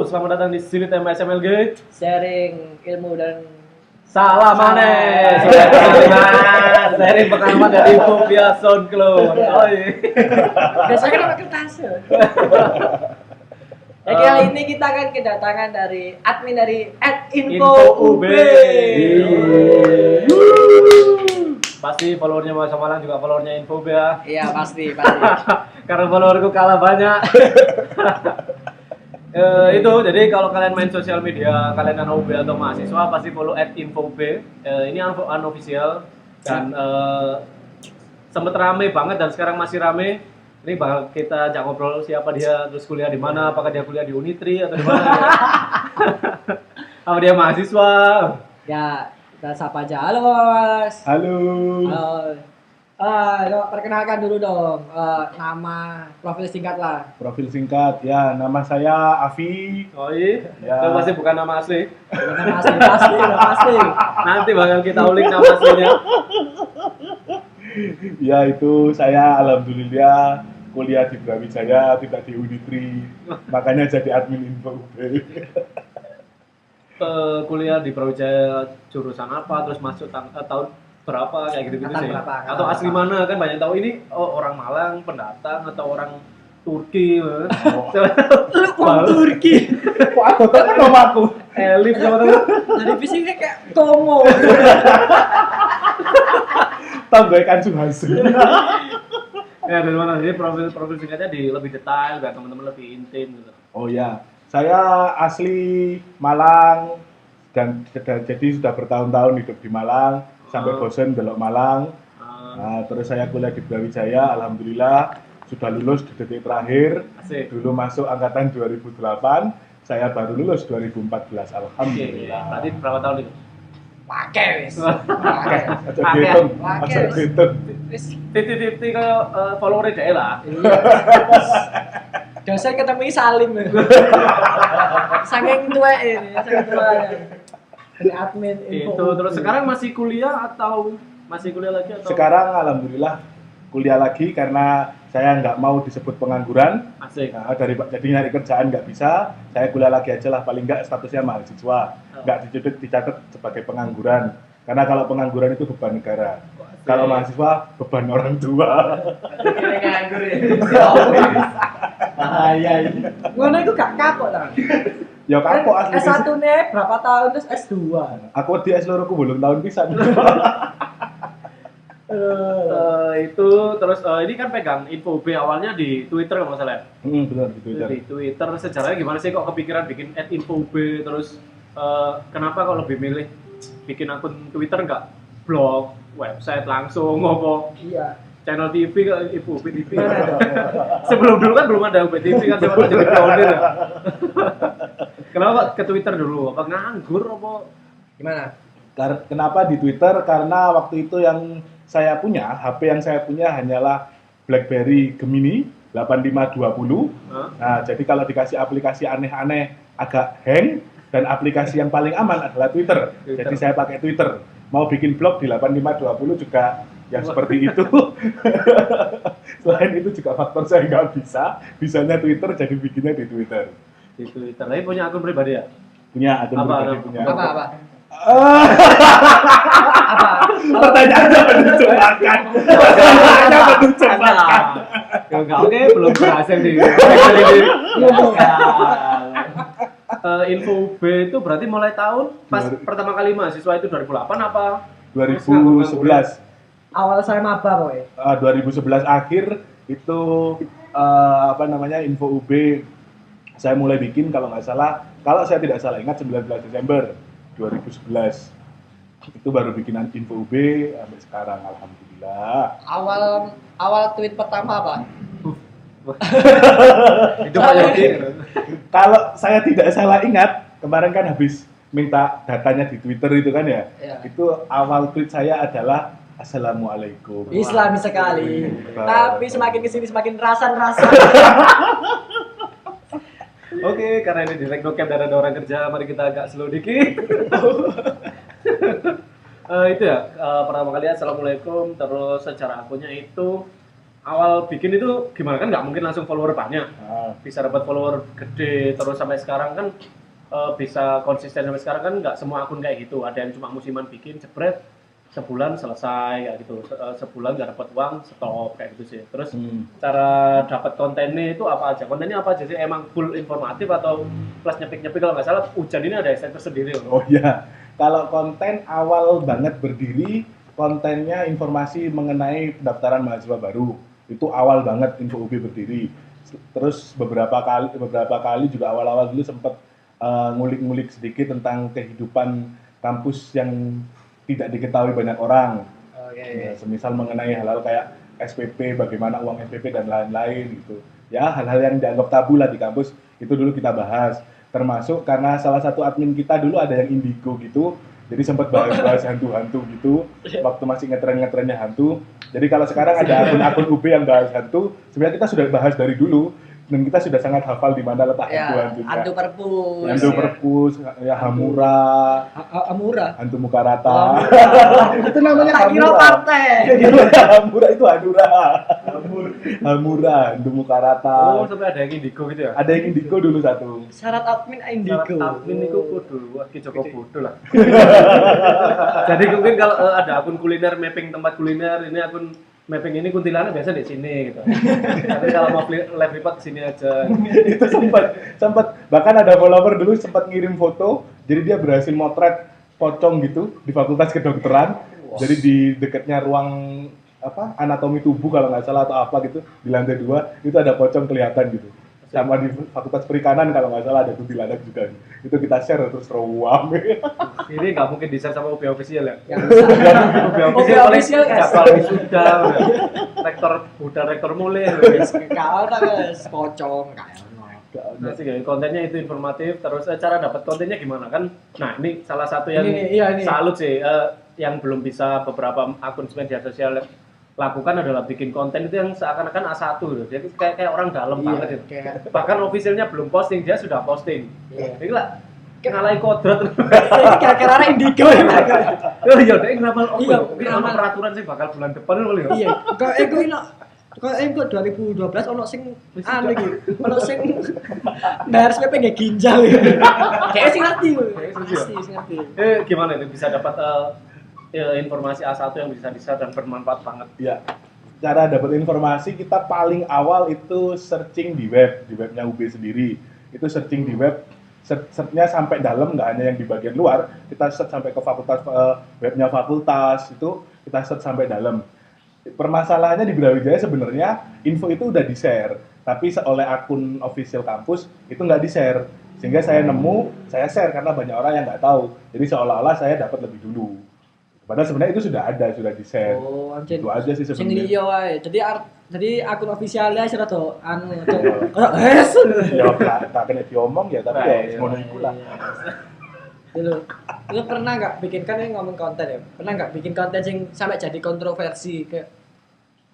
selamat datang di Sini Tema SMLG. Sharing ilmu dan Salah maneh. Sharing pengalaman dari Fobia SoundCloud. biasanya kan pakai kertas ya. Jadi kali ini kita akan kedatangan dari admin dari @info_ub. Pasti followernya Mas Malang juga followernya Info ya. Iya pasti. Karena followerku kalah banyak. Itu jadi kalau kalian main sosial media kalian anak UB atau mahasiswa pasti follow @info_ub. Ini unofficial dan sempet rame banget dan sekarang masih rame. Ini bakal kita ajak ngobrol siapa dia, terus kuliah di mana, apakah dia kuliah di Unitri atau di mana ya. Apa dia mahasiswa? Ya kita sapa aja. Halo Mas. Halo. Perkenalkan dulu dong nama profil singkat lah. Profil singkat ya, nama saya Afi. Oh iya, Ya. itu pasti bukan nama asli. Nama pasti. Nanti bakal kita ulik nama aslinya. Ya itu saya alhamdulillah kuliah di Brawijaya, tidak di Unitri. Makanya jadi admin Info UB. Kuliah di Brawijaya jurusan apa, terus masuk tahun berapa kayak gitu-gitu Angkatan sih. berapa, angkatan Atau asli berapa? mana kan banyak tahu ini orang Malang pendatang atau orang Turki. Oh. Lu orang Turki. Kok aku kan namaku? Elif teman-teman. Dari fisiknya kayak Kongo. Tambahkan Suhasu. Ya dari mana? Jadi profil singkatnya lebih detail biar teman-teman lebih intim gitu. Oh ya, saya asli Malang dan jadi sudah bertahun-tahun hidup di Malang sampai bosen belok Malang. Nah, terus saya kuliah di Brawijaya, alhamdulillah sudah lulus di detik terakhir. Asik. Dulu masuk angkatan 2008, saya baru lulus 2014, alhamdulillah. Berarti berapa tahun itu? Pakai wis. Aja dihitung, aja dihitung. Wis. 50-50 kayak followernya dia lah. Dosen ketemu Salim. Saking tua ini, saking tua. Dari admin info. Itu terus sekarang masih kuliah atau masih kuliah lagi atau? Sekarang alhamdulillah kuliah lagi karena saya nggak mau disebut pengangguran. Asik. Nah, jadi nyari kerjaan nggak bisa, saya kuliah lagi aja lah, paling nggak statusnya mahasiswa, nggak dicatat sebagai pengangguran. Karena kalau pengangguran itu beban negara, kalau mahasiswa beban orang tua. Nganggur ya. Bahaya ini. Ngono iku gak kapok ta. Ya kapok asli. S1-ne berapa tahun terus S2. Aku di S loro ku belum tahun pisan. Itu terus ini kan pegang Info UB awalnya di Twitter kalau nggak salah ya? Benar di Twitter. Di Twitter sejarahnya gimana sih kok kepikiran bikin @info_ub terus kenapa kalau lebih milih bikin akun Twitter nggak blog, website langsung ngopo Iya. channel TV ke Info UB TV. Sebelum dulu kan belum ada UB TV kan siapa jadi pionir ya. Kenapa ke Twitter dulu? Apa nganggur apa? Gimana? Kenapa di Twitter? Karena waktu itu yang saya punya, HP yang saya punya hanyalah BlackBerry Gemini 8520. Nah, jadi kalau dikasih aplikasi aneh-aneh agak hang, dan aplikasi yang paling aman adalah Twitter. Jadi saya pakai Twitter. Mau bikin blog di 8520 juga yang seperti itu. Selain itu juga faktor saya nggak bisanya Twitter, jadi bikinnya di Twitter. Di Twitter. Tapi punya akun pribadi ya? Punya akun Apa? pribadi punya. Apa? Pertanyaannya menunjukkan. Pertanyaannya menunjukkan. Ya enggak, oke, belum berhasil di Info UB itu berarti mulai tahun pas pertama kali mahasiswa itu 2008 apa? 2011. Awal saya maba boy. 2011 akhir itu Info UB saya mulai bikin kalau saya tidak salah ingat 19 Desember 2011 itu baru bikinan Info UB sampai sekarang alhamdulillah. Awal tweet pertama apa? Itu Pak Yogi. Kalau saya tidak salah ingat kemarin kan habis minta datanya di Twitter itu kan ya. Iya. Itu awal tweet saya adalah Assalamualaikum. Islami sekali. Tapi semakin kesini semakin rasan-rasan. Oke, karena ini di Reknocamp dan ada orang kerja, mari kita agak slow dikit. Itu ya, pertama kali Assalamualaikum, terus secara akunnya itu awal bikin itu gimana, kan nggak mungkin langsung follower banyak. Ah, Bisa dapat follower gede terus sampai sekarang kan bisa konsisten sampai sekarang kan nggak semua akun kayak gitu. Ada yang cuma musiman bikin jebret sebulan selesai kayak gitu. Sebulan nggak dapat uang stop kayak gitu sih. Terus cara dapat kontennya itu apa aja? Kontennya apa aja sih? Emang full informatif atau plus nyepik-nyepik? Kalau nggak salah Hujan ini ada center sendiri loh. Oh iya, kalau konten awal banget berdiri, kontennya informasi mengenai pendaftaran mahasiswa baru. Itu awal banget Info UB berdiri. Terus beberapa kali juga awal-awal dulu sempat ngulik-ngulik sedikit tentang kehidupan kampus yang tidak diketahui banyak orang. Ya, semisal mengenai hal-hal kayak SPP, bagaimana uang SPP dan lain-lain gitu. Ya, hal-hal yang dianggap tabu lah di kampus, itu dulu kita bahas. Termasuk karena salah satu admin kita dulu ada yang indigo gitu, jadi sempat bahas hantu-hantu gitu, waktu masih ngetren-ngetrennya hantu. Jadi kalau sekarang ada akun UB yang bahas hantu, sebenarnya kita sudah bahas dari dulu, dan kita sudah sangat hafal di mana letak hantu-hantunya. Hantu perpus. Hantu perpus, ya Hamura, Amura. hantu muka rata. Itu namanya Tak kira Hamura. partai. Hamura itu Hanura. Hamura, hantu muka rata. Oh, sampai ada yang indigo gitu ya? Ada yang indigo dulu satu. Syarat admin indigo. Admin itu kudu, wah ki Joko bodoh lah. Jadi mungkin kalau ada akun kuliner mapping tempat kuliner, ini akun mapping ini kuntilanak biasa di sini gitu. Tapi kalau mau live report ke sini aja. Itu sempat bahkan ada follower dulu sempat ngirim foto, jadi dia berhasil motret pocong gitu di Fakultas Kedokteran. Jadi di dekatnya ruang apa anatomi tubuh kalau nggak salah atau apa gitu di lantai 2 itu ada pocong kelihatan gitu. Sama di Fakultas Perikanan kalau nggak salah ada kuntilanak juga. Itu kita share terus rawam. Ini nggak mungkin di-share sama UB official ya. Yang bisa. UB UB official paling official, guys. jadwal wisuda, rektor udah rektor mulai. Kau tak guys, pocong kayak Nah, sih kontennya itu informatif. Terus cara dapat kontennya gimana kan? Nah ini salah satu yang Ini. salut sih, yang belum bisa beberapa akun media sosial lakukan adalah bikin konten itu yang seakan-akan A1 gitu. Jadi kayak orang dalam banget itu. Bahkan officialnya belum posting, dia sudah posting. Iya. Jadi lah ngalai kodrat. Kira-kira ada indigo ya. Oh iya, deh kenapa? Oh Iya, iya, nama peraturan sih bakal bulan depan loh. Iya, kok ego 2012 ono sing anu iki, ono sing bayar SPP nggak ginjal. Kayak sing ngerti lho. Pasti sing ngerti. Gimana itu bisa dapat informasi A1 yang bisa di-share dan bermanfaat banget? Ya, cara dapat informasi kita paling awal itu searching di webnya UB sendiri. Itu searching di web, search-nya sampai dalam, nggak hanya yang di bagian luar. Kita search sampai ke fakultas, webnya fakultas itu kita search sampai dalam. Permasalahannya di Brawijaya sebenarnya info itu udah di-share, tapi oleh akun official kampus itu nggak di-share. Sehingga saya saya share karena banyak orang yang nggak tahu. Jadi seolah-olah saya dapat lebih dulu. Padahal sebenarnya itu sudah di-share. Oh, anjir. Itu aja sih Sing sebenarnya. liya wae. Jadi akun ofisialnya sira to anu Iya. kayak Ya tak kena diomong ya, tapi ya ngono iku lah. Lu pernah nggak bikin, kan ini ngomong konten ya, pernah nggak bikin konten yang sampai jadi kontroversi kayak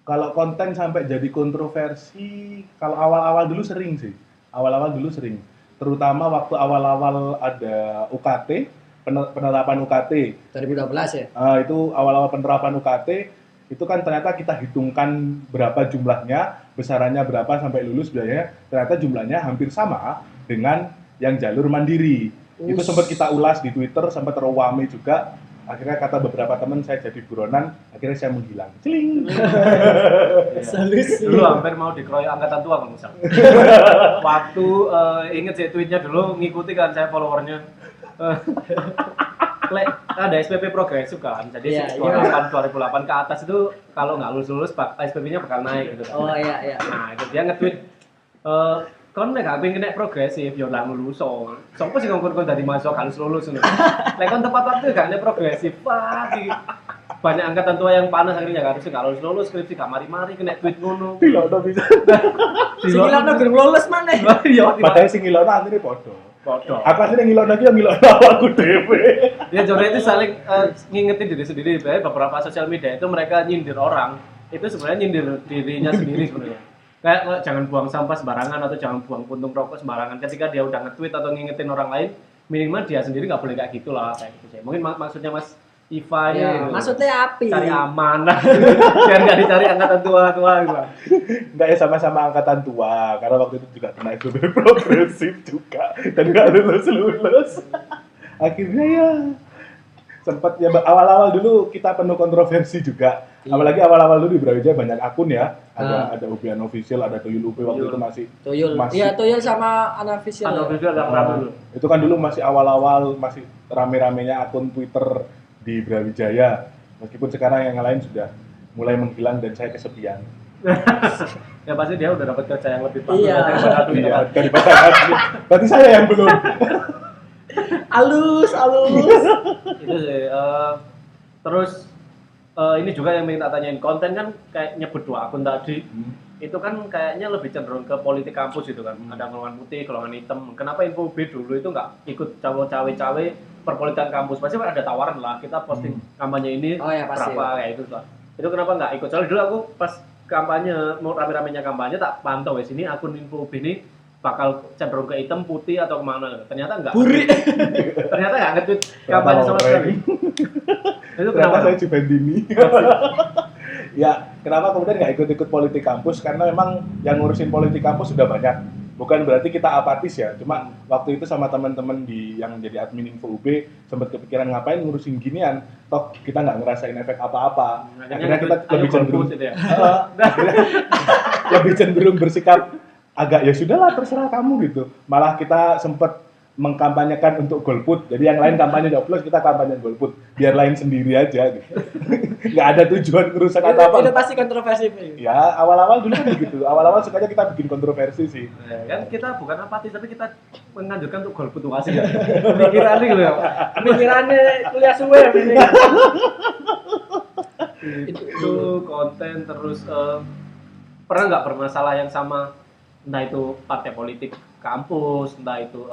Kalau konten sampai jadi kontroversi, kalau awal-awal dulu sering sih. Awal-awal dulu sering. Terutama waktu awal-awal ada UKT, penerapan UKT. 2012 ya? Itu awal-awal penerapan UKT, itu kan ternyata kita hitungkan berapa jumlahnya, besarannya berapa sampai lulus biayanya, ternyata jumlahnya hampir sama dengan yang jalur mandiri. Itu sempat kita ulas di Twitter, sempat terwame juga. Akhirnya kata beberapa teman saya jadi buronan, akhirnya saya menghilang. Celing. Dulu hampir mau dikeroyok angkatan tua kalau misal. Waktu inget sih tweetnya dulu ngikuti kan saya followernya. Ada SPP progresif kan, jadi 2008 ke atas itu kalau nggak lulus SPP-nya bakal naik gitu kan. Oh iya. Nah itu dia nge-tweet, kon nek gak pengen nek progresif yo lah lulus. Sopo sing ngongkon kon dadi mahasiswa kan lulus ngono. Lek kon tepat waktu gak nek progresif, pasti banyak angkatan tua yang panas akhirnya gak harus lulus skripsi gak mari-mari kena tweet ngono. Piloto bisa. Sing ngilokno gerung lulus maneh. Padahal sing ngilono antine padha. Podo. Aku asline ngilono iki yo ngilono awakku dhewe. Ya Jore itu saling ngingetin diri sendiri. Beberapa sosial media itu mereka nyindir orang, itu sebenarnya nyindir dirinya sendiri sebenarnya. Kayak jangan buang sampah sembarangan atau jangan buang puntung rokok sembarangan. Ketika dia udah nge-tweet atau ngingetin orang lain, minimal dia sendiri nggak boleh kayak gitu lah, kayak gitu sih. Mungkin maksudnya Mas IVA Ya, gitu. maksudnya api. Cari aman lah. Biar nggak dicari angkatan tua-tua gitu. Enggak ya, sama-sama angkatan tua, karena waktu itu juga kena FBB progresif juga dan nggak lulus. Akhirnya ya sempat ya, awal-awal dulu kita penuh kontroversi juga. Iya. Apalagi awal-awal dulu di Brawijaya banyak akun ya. Ada Ubian Official, ada Tuyul UB waktu Tuyul. itu masih Tuyul. Iya, Tuyul sama Unofficial. Ada video agak Oh, rame dulu. itu kan dulu masih awal-awal, masih rame-ramenya akun Twitter di Brawijaya. Meskipun sekarang yang lain sudah mulai menghilang dan saya kesepian. Ya pasti dia udah dapat kerja yang lebih bagus Iya. daripada Twitter. Iya, daripada aku. Berarti saya yang belum. Alus. Itu sih. Terus ini juga yang ingin tak tanyain, konten kan kayak nyebut 2 akun tadi. Itu kan kayaknya lebih cenderung ke politik kampus gitu kan. Ada golongan putih, golongan hitam. Kenapa Info B dulu itu nggak ikut cawe-cawe perpolitikan kampus? Pasti ada tawaran lah, kita posting kampanye ini Oh ya, pasti. berapa kayak itu lah. Itu kenapa nggak ikut? Soalnya dulu aku pas kampanye, mau rame-ramenya kampanye tak pantau ya sini akun Info B ini bakal cenderung ke hitam, putih atau kemana. Ternyata enggak. Buri. Ternyata nggak nge-tweet kampanye sama sekali. Itu Ternyata kenapa? saya Juvendini. Ya, kenapa kemudian nggak ikut-ikut politik kampus? Karena memang yang ngurusin politik kampus sudah banyak. Bukan berarti kita apatis ya, cuma waktu itu sama teman-teman yang jadi admin Info UB sempat kepikiran ngapain ngurusin ginian, toh kita nggak ngerasain efek apa-apa. Akhirnya kita lebih cenderung, gitu ya. lebih cenderung bersikap agak ya sudahlah terserah kamu gitu. Malah kita sempat mengkampanyekan untuk golput. Jadi yang lain kampanye nyoblos, kita kampanye golput. Biar lain sendiri aja gitu. Nggak ada tujuan kerusak atau apa. Itu pasti kontroversi. Ya, awal-awal dulu kan begitu. Awal-awal sukanya kita bikin kontroversi sih. Ya, kan kita bukan apatis tapi kita menganjurkan untuk golput wasit ya. Pemikiran ini loh ya. Pemikirannya kuliah suwe ini. Itu konten terus pernah nggak bermasalah yang sama, entah itu partai politik kampus, entah itu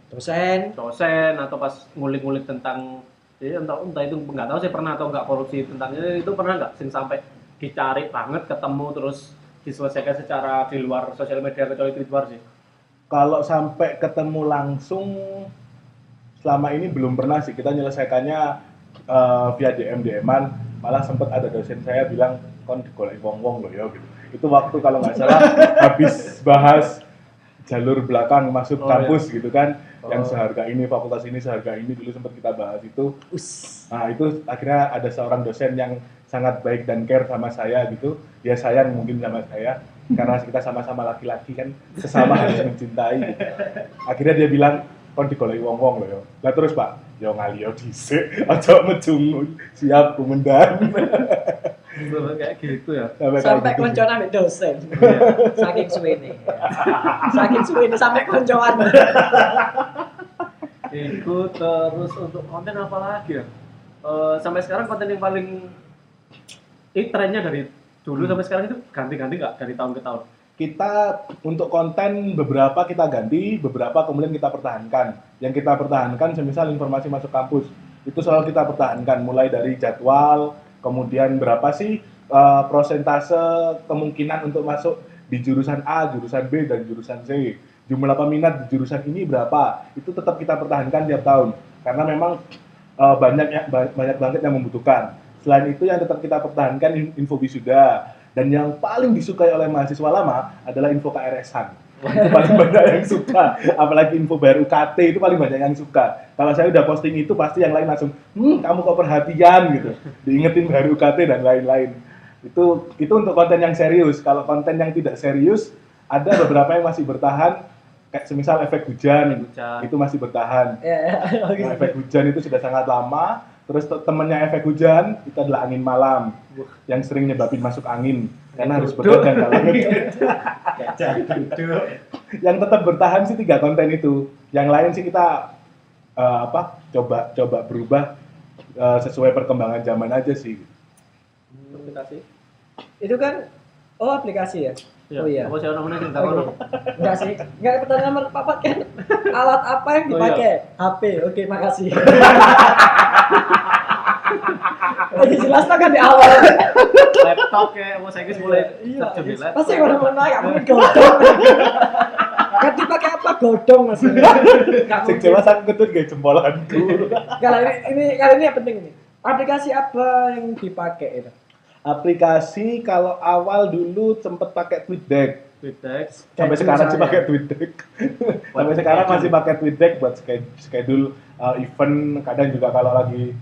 Dosen. dosen atau pas ngulik-ngulik tentang ya entah itu nggak tahu saya pernah atau nggak korupsi tentangnya, itu pernah nggak sing sampai dicari banget ketemu terus diselesaikan secara di luar sosial media kecuali Twitter sih. Kalau sampai ketemu langsung selama ini belum pernah sih. Kita menyelesaikannya via DM-an. Malah sempat ada dosen saya bilang kon digolek wong-wong loh ya gitu. Itu waktu kalau nggak salah habis bahas jalur belakang masuk kampus gitu kan, yang seharga ini, fakultas ini seharga ini, dulu sempat kita bahas itu. Nah itu akhirnya ada seorang dosen yang sangat baik dan care sama saya gitu, dia sayang mungkin sama saya karena kita sama-sama laki-laki kan, sesama harus mencintai gitu. Akhirnya dia bilang kon digoleki wong-wong loh yo. Lah terus Pak, yo ngali yo dhisik, aja mejungun, siap komandan. Kayak gitu ya. Sampai gitu. koncoan ambek dosen. Saking suwene. Saking suwene sampai koncoan. Ikut terus untuk konten apa lagi ya? Sampai sekarang konten yang paling trennya dari dulu sampai sekarang itu ganti-ganti nggak dari tahun ke tahun? Kita untuk konten beberapa kita ganti, beberapa kemudian kita pertahankan. Yang kita pertahankan semisal informasi masuk kampus, itu selalu kita pertahankan mulai dari jadwal, kemudian berapa sih prosentase kemungkinan untuk masuk di jurusan A, jurusan B, dan jurusan C. Jumlah peminat di jurusan ini berapa, itu tetap kita pertahankan tiap tahun. Karena memang banyak banget yang membutuhkan. Selain itu yang tetap kita pertahankan info wisuda. Dan yang paling disukai oleh mahasiswa lama adalah info KRS-an. Itu paling banyak yang suka. Apalagi info bayar UKT itu paling banyak yang suka. Kalau saya udah posting itu pasti yang lain langsung, kamu kok perhatian gitu. Diingetin bayar UKT dan lain-lain. Itu untuk konten yang serius. Kalau konten yang tidak serius, ada beberapa yang masih bertahan. Kayak semisal efek hujan. Itu masih bertahan. Nah, efek hujan itu sudah sangat lama. Terus temennya efek hujan itu adalah angin malam yang sering nyebabin masuk angin karena harus bergadang kalau yang tetap bertahan sih 3 konten itu. Yang lain sih kita coba berubah sesuai perkembangan zaman aja sih. Aplikasi? Itu kan aplikasi ya? Ya, Oh iya. apa sih namanya sing takon? Enggak sih. Enggak, pertanyaan nomor papat kan. Alat apa yang dipakai? HP. Oke, makasih. Jelas kan di awal. Laptop kayak mau saya mulai terjun laptop. Pasti orang-orang nanya mungkin godong. Kan dipakai apa godong Mas? Sing jelas aku ketut gak jempolanku. Kalau ini kali ini yang penting ini. Aplikasi apa yang dipakai itu? Aplikasi kalau awal dulu sempet pakai TweetDeck. Tweetex. Sampai Schedule sekarang sih saya. pakai TweetDeck. Sampai sekarang masih pakai TweetDeck buat schedule event. Kadang juga kalau lagi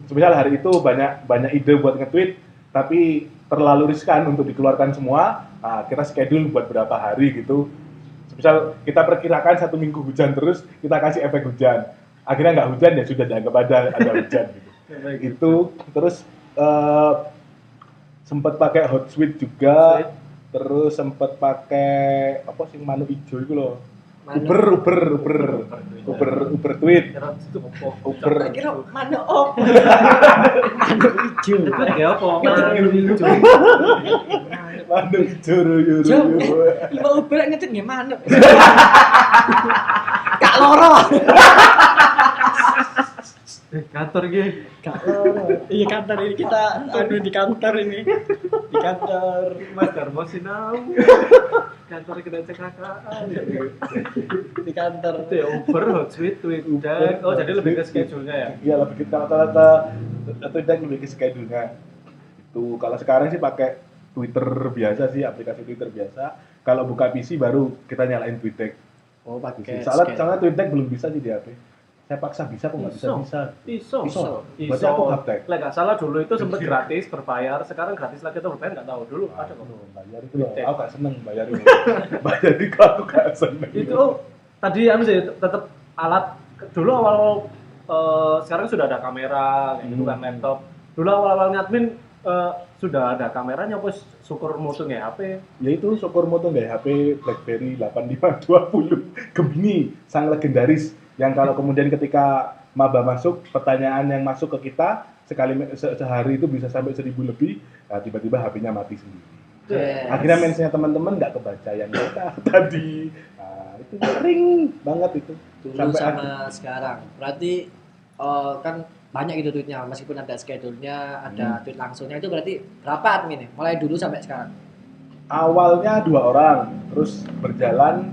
semisal hari itu banyak ide buat nge-tweet tapi terlalu riskan untuk dikeluarkan semua. Nah, kita schedule buat berapa hari gitu. Misal kita perkirakan 1 minggu hujan terus, kita kasih efek hujan. Akhirnya nggak hujan ya sudah dianggap ada hujan gitu. Itu terus sempat pakai Hotsuite juga. Terus sempat pakai apa sih manuk ijo itu loh. Uber tweet. Uber. Kira mana op? Manuk ijo. Itu kayak apa? Manuk ijo. Manuk ijo yuru. Lima Uber ngetik nggih manuk. Kak loro. Kantor gitu. Kak loro. Iya kantor ini kita di kantor ini. Di kantor Mas Darmo Sinau. Kantor kita CKKA. di kantor. Itu ya Uber, Hotsuite, TweetDeck. Oh, jadi lebih ke schedule-nya ya? Iya, lebih ke rata-rata TweetDeck lebih ke schedule-nya. Itu kalau sekarang sih pakai Twitter biasa sih, aplikasi Twitter biasa. Kalau buka PC baru kita nyalain TweetDeck. Oh, pakai. Soalnya TweetDeck belum bisa sih di HP. Saya paksa bisa kok nggak bisa. Iso. Berarti aku gaptek. Lah nggak salah dulu itu sempat gratis berbayar, sekarang gratis lagi atau berbayar nggak tahu dulu ada kok. Bayar itu loh. Aku nggak seneng bayar itu. Bayar itu aku nggak seneng. Itu tadi sih tetap alat dulu awal sekarang sudah ada kamera kayak gitu kan laptop. Dulu awal admin sudah ada kameranya terus syukur mutu nggak HP. Ya itu syukur moto nggak HP BlackBerry 8520 Gemini sang legendaris yang kalau kemudian ketika maba masuk pertanyaan yang masuk ke kita sehari itu bisa sampai 1000 lebih, nah, tiba-tiba HP-nya mati sendiri. Yes. Akhirnya mention teman-teman nggak kebaca yang kita tadi. Nah, itu sering banget itu. Dulu sama sekarang. Berarti kan banyak gitu tweetnya, meskipun ada schedule-nya, ada tweet langsungnya, itu berarti berapa admin nih? Mulai dulu sampai sekarang? Awalnya 2 orang, terus berjalan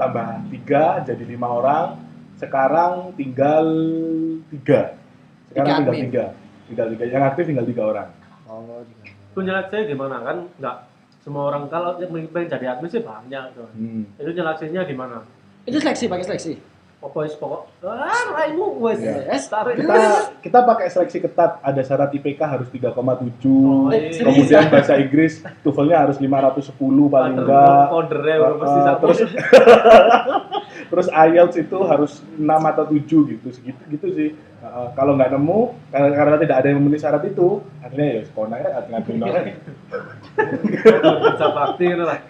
tambah 3 jadi 5 orang. Sekarang tinggal 3. Sekarang tinggal 3. Yang aktif tinggal 3 orang. Oh, Itu nyeleksinya gimana kan? Nggak semua orang kalau pengen jadi admin sih banyak tuh. Itu nyeleksinya gimana? itu seleksi, pakai seleksi. Pokok raimu wes Ya. tarik. Kita pakai seleksi ketat, ada syarat IPK harus 3,7. Oh, iya. Kemudian bahasa Inggris TOEFL-nya harus 510 paling enggak. Ordernya udah pasti Terus terus IELTS itu harus 6 atau 7 gitu segitu sih. Kalau nggak nemu karena tidak ada yang memenuhi syarat itu, akhirnya ya sekolah ya ngaduin orang. bisa bakti gitu lah.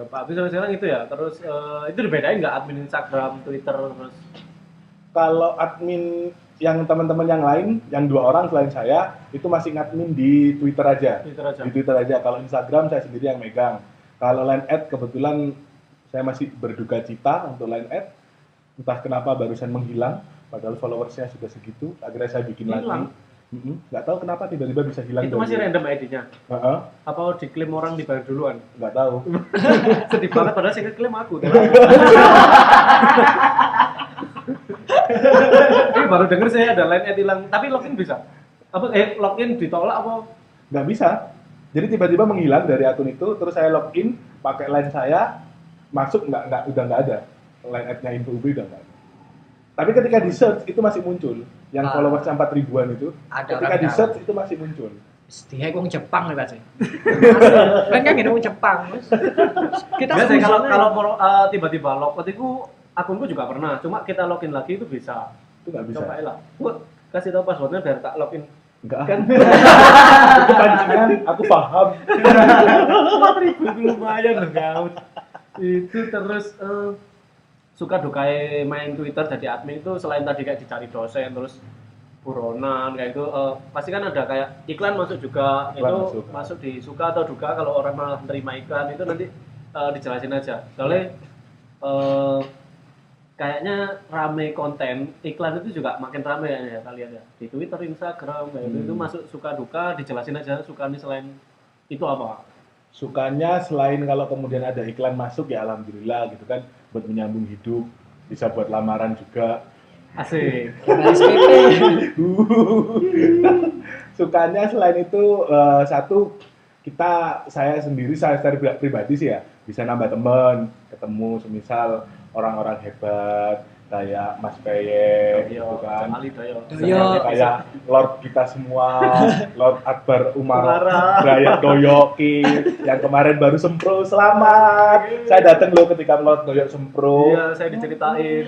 Pak Abi sampai sekarang itu ya. Terus itu dibedain nggak admin Instagram, Twitter terus? Kalau admin yang teman-teman yang lain, yang 2 orang selain saya, itu masih ngadmin di Twitter aja. Di Twitter aja. Kalau Instagram saya sendiri yang megang. Kalau line ad kebetulan saya masih berduka cita untuk line ad. Entah kenapa barusan menghilang, padahal followersnya sudah segitu. Akhirnya saya bikin Hilang? lagi. Nggak tahu kenapa tiba-tiba bisa hilang. Itu masih random ID-nya? Heeh. Apa diklaim orang dibayar duluan? Nggak tahu. Sedih banget padahal saya klaim aku. Ini baru denger saya ada line ad hilang, tapi login bisa? Apa login ditolak apa? Nggak bisa. Jadi tiba-tiba menghilang dari akun itu, terus saya login pakai line saya, masuk udah nggak ada. Line ad-nya info UB udah nggak ada. Tapi ketika di search itu masih muncul, yang followersnya 4 ribuan itu, ketika di search itu masih muncul. Dia wong Jepang nih pasti. Kan ngene wong Jepang. Kita biasa kalau tiba-tiba logout itu akunku juga pernah, cuma kita login lagi itu bisa. Itu nggak bisa. Cobain lah. Gua kasih tahu passwordnya biar tak login. Enggak kan? Itu pancingan, aku paham. 4.000 itu lumayan loh gaut. Itu terus suka dukai main Twitter jadi admin itu selain tadi kayak dicari dosen terus buronan kayak itu pasti kan ada kayak iklan masuk juga. Itu masuk di suka atau duka. Kalau orang malah terima iklan itu nanti dijelasin aja. Soalnya kayaknya rame konten iklan itu juga makin rame ya kalian ya di Twitter, Instagram kayak itu masuk suka duka dijelasin aja sukanya selain itu apa? Sukanya selain kalau kemudian ada iklan masuk ya alhamdulillah gitu kan buat menyambung hidup, bisa buat lamaran juga. Asik. SPP. Sukanya selain itu satu saya sendiri secara pribadi sih ya bisa nambah teman, ketemu semisal orang-orang hebat kayak Mas Peye gitu kan. Doyo. Kayak Lord kita semua, Lord Akbar Umar Umara. Brayat Doyoki yang kemarin baru sempro. Selamat. Saya datang loh ketika Lord Doyok sempro. Iya, saya diceritain.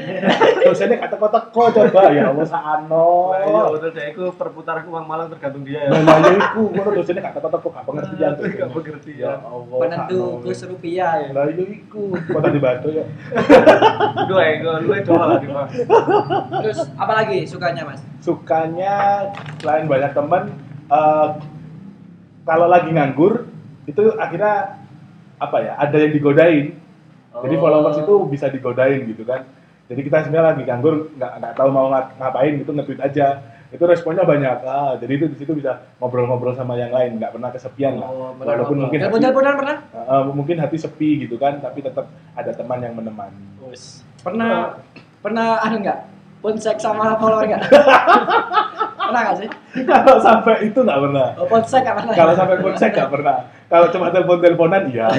Dosennya kata kota-kota coba ya Allah sakno. Nah, iya, betul deh, itu perputaran uang Malang tergantung dia ya. Nah, ya iku ngono dosennya kata kota-kota gak pengertian tuh. Gak pengertian. Ya Allah. Penentu sakno. kurs rupiah ya. Lah iya iku kota dibantu ya. Gue coba lah di Mas. Terus apa lagi sukanya Mas? Sukanya selain banyak teman kalau lagi nganggur itu akhirnya apa ya? Ada yang digodain. Jadi followers itu bisa digodain gitu kan. Jadi kita sebenarnya lagi nganggur nggak tahu mau ngapain gitu nge-tweet aja. Itu responnya banyak. Jadi itu di situ bisa ngobrol-ngobrol sama yang lain, nggak pernah kesepian lah. Walaupun mungkin Telepon-teleponan pernah? mungkin hati sepi gitu kan, tapi tetap ada teman yang menemani. Pernah ada enggak? Pun seks sama follower enggak? Pernah enggak sih? Kalau sampai itu nggak pernah. Oh, pun seks enggak pernah. Kalau sampai konsep nggak pernah. Kalau cuma telepon-teleponan iya.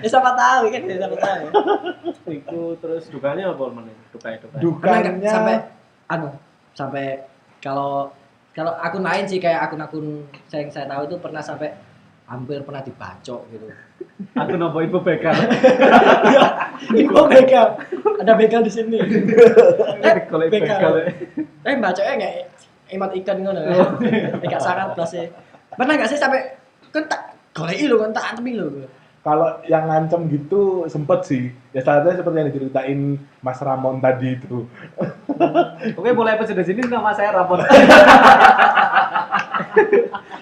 Siapa tahu kan, siapa tahu. Itu terus dukanya apa mana? Dukanya. Pernah enggak Dukanya sampai kalau akun lain sih kayak akun-akun yang saya tahu itu pernah sampai hampir pernah dibacok gitu. Aku nopo ibu begal. Ibu begal. Ada begal di sini. Kalau begal. Bacoknya enggak emat ikan ngono. Enggak sangat blas ya. Pernah enggak sih sampai kan tak goleki lho kan tak antemi lho. kalau yang ngancem gitu sempet sih. Ya salah satunya seperti yang diceritain Mas Ramon tadi itu. Oke, mulai episode sini nama saya Ramon.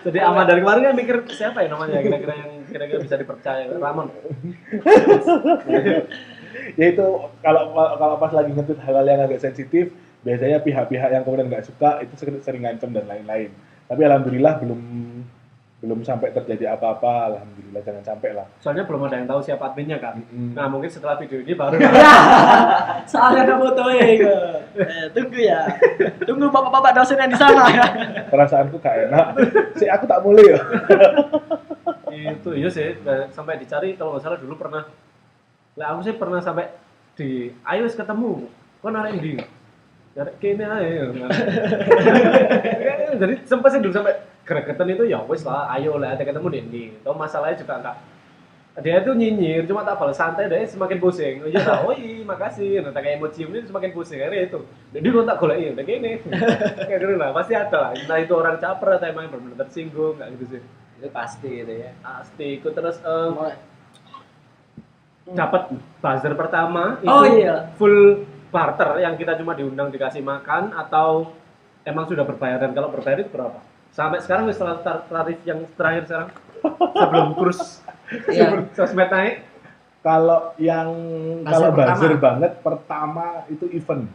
Jadi Ahmad dari kemarin kan mikir siapa ya namanya kira-kira yang kira-kira bisa dipercaya, Ramon. Ya itu kalau pas lagi nge-tweet hal-hal yang agak sensitif, biasanya pihak-pihak yang kemudian nggak suka itu sering ngancem dan lain-lain. Tapi alhamdulillah belum sampai terjadi apa-apa, alhamdulillah, jangan sampai lah. Soalnya belum ada yang tahu siapa adminnya kan. Nah mungkin setelah video ini baru. Soalnya ada fotonya itu. Tunggu ya. Tunggu bapak-bapak dosen yang di sana. Perasaanku gak enak. Sih aku tak boleh ya. Itu iya sih, sampai dicari kalau nggak salah dulu pernah. Lah aku sih pernah sampai di ayo ketemu. Kok narik ndi? Narik kene ae. Jadi sempat sih dulu sampai gregetan itu ya wis lah, ayo lah ada ketemu Dendi. Tahu masalahnya juga enggak. Dia tuh nyinyir, cuma tak balas santai deh semakin pusing. Oh iya, makasih. Nah, kayak emoji ini semakin pusing akhirnya itu. Jadi lu tak goleki udah gini. Kayak gitu lah, pasti ada lah. Entah itu orang caper atau emang benar-benar tersinggung, enggak gitu sih. Itu pasti gitu ya. Pasti ikut terus dapat buzzer pertama itu full barter yang kita cuma diundang dikasih makan atau emang sudah berbayar, dan kalau berbayar itu berapa? Sampai sekarang setelah tarif yang terakhir sekarang sebelum kurs sosmed naik. Kalau buzzer pertama banget pertama itu event.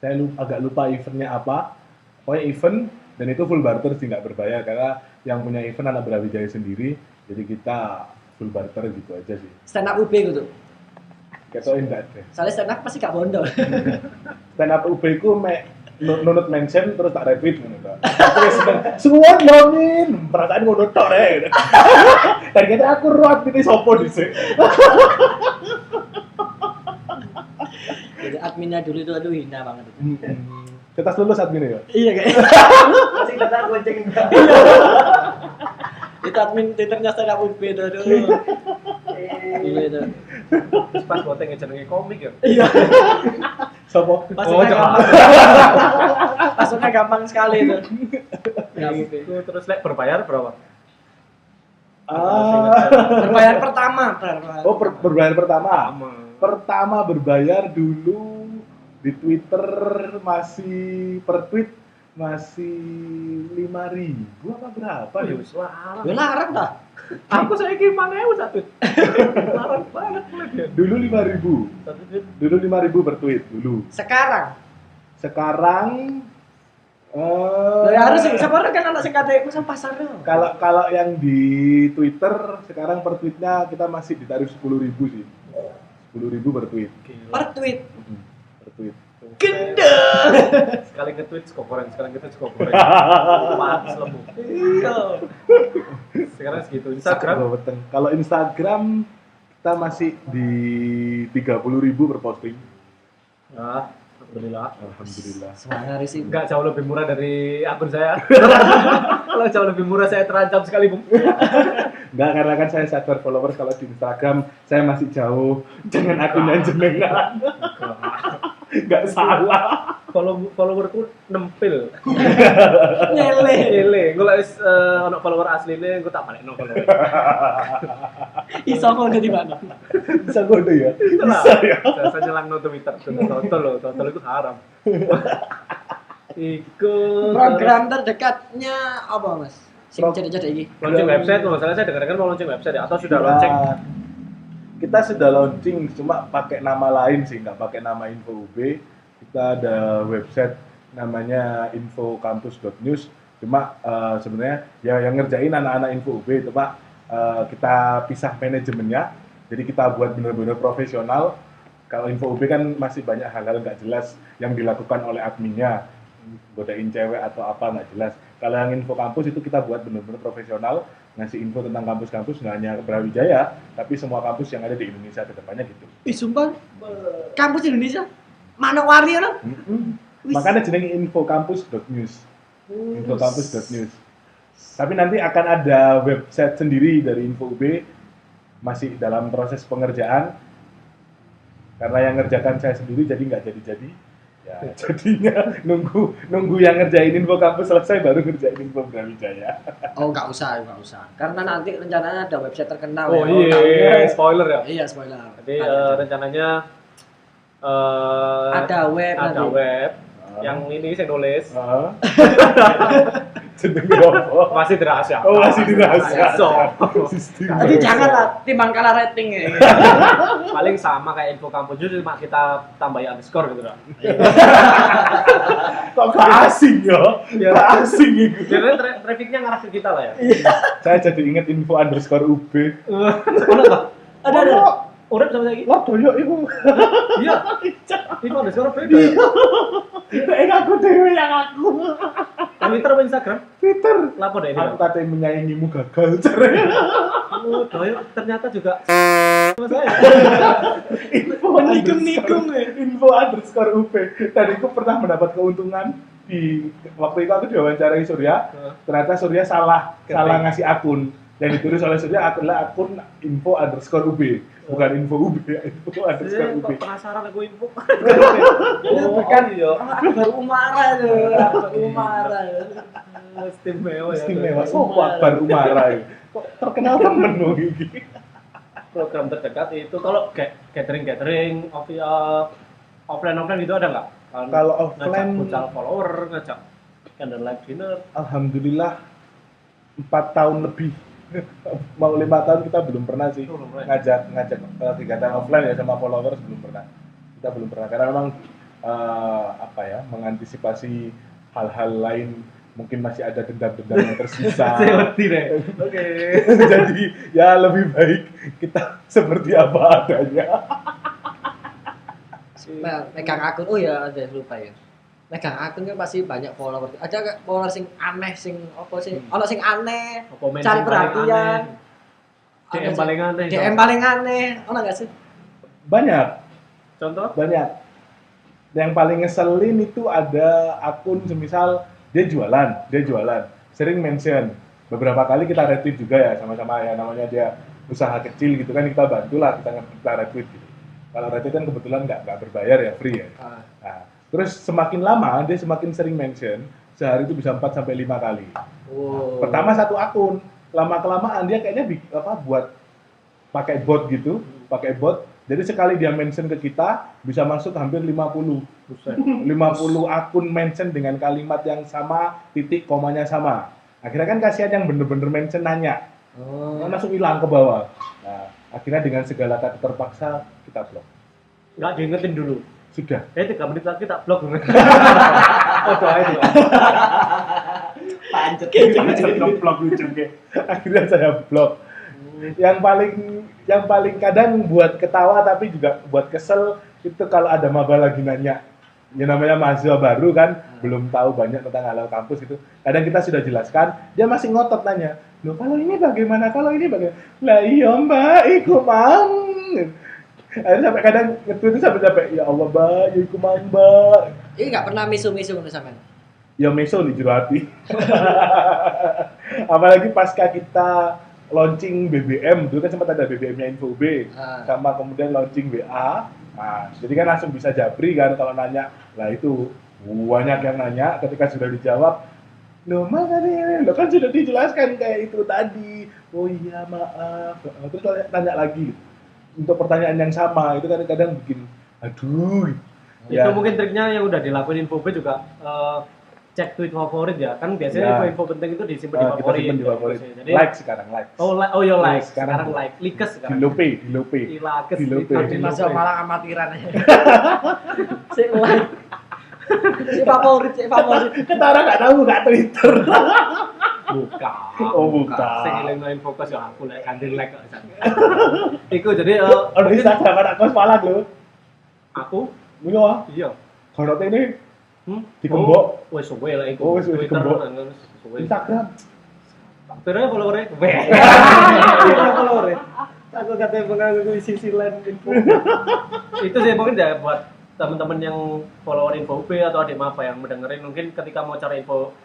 Saya agak lupa eventnya apa. Pokoknya event dan itu full barter sih, nggak berbayar karena yang punya event anak Brawijaya sendiri. Jadi kita full barter gitu aja sih. Stand up UB gitu. Ketoin enggak deh. Soalnya stand up pasti gak bondo. Stand up UB ku nunut mention terus tak retweet ngono ta. Semua ngomongin, perasaan ngono tok rek. Ternyata aku ruat ini sopo dhisik. Jadi adminnya dulu itu aduh hina banget. Kita lulus admin ya. Iya kayaknya. Masih tetap gonceng. Itu admin Twitternya stand up UB itu aduh. Iya itu. Terus pas boteng jenenge komik ya. Iya. Sopo? Masuknya gampang sekali itu. Itu terus berbayar berapa? Berbayar pertama. Oh, berbayar pertama. Sama. Pertama berbayar dulu di Twitter masih per tweet masih 5.000 apa berapa ya? Ya larang dah. Aku saya kirim 5.000 satu. Larang banget ya. Dulu 5.000. Satu tweet. Dulu 5.000 per tweet dulu. Sekarang ya harus sih, sekarang kan anak sing kate ku pasarnya. Kalau yang di Twitter sekarang per tweetnya kita masih di tarif 10.000 sih. 10.000 per tweet. Per tweet. Per tweet. Gendeng. Sekali nge-tweet sego goreng, sekali nge-tweet sego goreng. Panas lemu. Iya. Sekarang segitu. Instagram. Kalau Instagram kita masih di 30.000 per posting. Ah, alhamdulillah. Alhamdulillah. Semangat sih. Enggak jauh lebih murah dari akun saya. Kalau jauh lebih murah saya terancam sekali, Bung. Enggak, karena kan saya sadar followers kalau di Instagram saya masih jauh dengan akunnya jenengan. Enggak salah. Followerku nempel. Nyele. Ele, gue lagi ono follower asline, gue tak balik no follower. Iso kok di mana? Bisa kode ya? Itulah. Bisa ya? Saya nyelang no Twitter, total itu haram. Iku Program terdekatnya apa, Mas? Sing cedek-cedek iki. launching website, masalah saya dengar-dengar mau launching website ya, atau sudah Kita- launching? Kita sudah launching, cuma pakai nama lain sih, nggak pakai nama Info UB. Kita ada website namanya infocampus.news. Cuma sebenarnya ya yang ngerjain anak-anak Info UB, cuma kita pisah manajemennya. Jadi kita buat benar-benar profesional. Kalau Info UB kan masih banyak hal-hal nggak jelas yang dilakukan oleh adminnya, godain cewek atau apa nggak jelas. Kalau yang Info Kampus itu kita buat benar-benar profesional, ngasih info tentang kampus-kampus nggak hanya Brawijaya, tapi semua kampus yang ada di Indonesia ke depannya gitu. Ih, sumpah. Kampus Indonesia. Manowari ono. Wis. Makanya jenenge infocampus.news. Infocampus.news. Tapi nanti akan ada website sendiri dari Info UB, masih dalam proses pengerjaan. Karena yang ngerjakan saya sendiri jadi nggak jadi-jadi. Ya, jadinya nunggu yang ngerjain Info Kampus selesai baru ngerjain Info Brawijaya. Oh, enggak usah. Karena nanti rencananya ada website terkenal Oh ya. iya, spoiler ya. Iya, spoiler. Jadi rencananya ada web ada nanti. web yang ini saya nulis Jenenge apa? masih dirahasiakan. Oh, masih dirahasiakan. So, Sistem. Jadi janganlah timbang kalah rating ya. paling sama kayak info kampus juga cuma kita tambahin underscore gitu lah. Kok gak asing ya? Iya. Gak asing itu. Jadi trafficnya ngarah ke kita lah ya. Saya jadi inget info underscore UB. Mana tuh? Ada. Urip sama lagi? Lah doyok iku. Iya. Info underscore beda. Aku dewe yang aku. Twitter apa Instagram? Twitter. Lapor deh ini. Aku katanya menyayangimu gagal caranya. Oh, doyok ternyata juga sama saya. Info Menikung-nikung ya. Info underscore UB. Tadi aku pernah mendapat keuntungan di waktu itu aku diwawancarai Surya. Ternyata Surya salah ngasih akun. Yang ditulis oleh Surya adalah akun info underscore UB, bukan info UB, info underscore UB. Kok penasaran aku info. Bukan aku baru umara tuh. Umara. Istimewa ya. Istimewa, sopo Akbar Umara ya. Kok terkenal temen loh ini. Program terdekat itu kalau gathering offline gitu ada nggak? Kalau offline- ngajak futsal follower, ngajak candlelight dinner. Alhamdulillah 4 tahun lebih. Mau 5 tahun kita belum pernah sih Belum pernah. ngajak kegiatan offline ya sama followers belum pernah. Kita belum pernah karena memang mengantisipasi hal-hal lain mungkin masih ada dendam-dendam yang tersisa. Saya ngerti deh. Oke. Jadi ya lebih baik kita seperti apa adanya. Megang akun, oh ya ada lupa ya. Megang akun kan pasti banyak follower. Ada nggak follower sing aneh, sing apa sih? Ono sing aneh, Komen cari sing paling perhatian. aneh. DM paling aneh. DM paling aneh. Ono nggak sih? Banyak. Contoh? Yang paling ngeselin itu ada akun semisal dia jualan, sering mention. Beberapa kali kita retweet juga ya sama-sama ya, namanya dia usaha kecil gitu kan, kita bantulah, kita retweet gitu. Kalau retweet kan kebetulan nggak berbayar ya, free ya. Nah, terus semakin lama dia semakin sering mention, sehari itu bisa 4 sampai 5 kali. Oh. Pertama satu akun, lama-kelamaan dia kayaknya buat pakai bot gitu, Jadi sekali dia mention ke kita bisa masuk hampir 50. Buset. 50 akun mention dengan kalimat yang sama, titik komanya sama. Akhirnya kan kasihan yang bener-bener mention nanya. Oh. Langsung hilang ke bawah. Nah, akhirnya dengan segala kata terpaksa kita blok. Nggak diingetin dulu. Sudah. 3 menit lagi tak blok. Oh, doa itu. Pancet. Blok lucu akhirnya saya blok. Yang paling kadang buat ketawa tapi juga buat kesel itu kalau ada maba lagi nanya Ya namanya mahasiswa baru kan, belum tahu banyak tentang hal kampus itu. Kadang kita sudah jelaskan, dia masih ngotot nanya, loh kalau ini bagaimana, kalau ini bagaimana? Lah iya mbak, iku mang. Akhirnya sampai kadang nge-tweet itu sampai, ya Allah mbak, ya iku mang mbak. Ini nggak pernah misu-misu menurut sampean. Ya meso di jero hati. Apalagi pasca kita launching BBM, dulu kan sempat ada BBM-nya Info B, sama kemudian launching WA. Nah, jadi kan langsung bisa japri kan kalau nanya. Lah itu banyak yang nanya, ketika sudah dijawab, loh makanya, lo kan sudah dijelaskan kayak itu tadi. Oh iya maaf. Terus tanya lagi untuk pertanyaan yang sama, itu kadang-kadang bikin aduh. Itu mungkin triknya yang udah dilakuin Info B juga cek tweet favorit ya. Kan biasanya info penting itu disimpan di favorit. Kita simpan di favorit. Jadi, like sekarang, like. Oh ya like. Sekarang like. Likes sekarang. Di lope. Di masa malah amatiran aja. Si like. Si favorit. Kita orang nggak tahu nggak Twitter. Bukan. Oh bukan. Sing eling fokus ya aku like kantin like kok. Iku jadi ono Instagram anak kos Malang lho. Aku Iya. Kalau ini di Kembok. Wes suwe lah iku. Oh wis Twitter Kembok. Instagram. Berapa follower-nya? Follower. Aku katanya penganggu sisi lain info. Itu sih mungkin ya buat teman-teman yang follower Info B atau adik apa yang mendengarin mungkin ketika mau cari info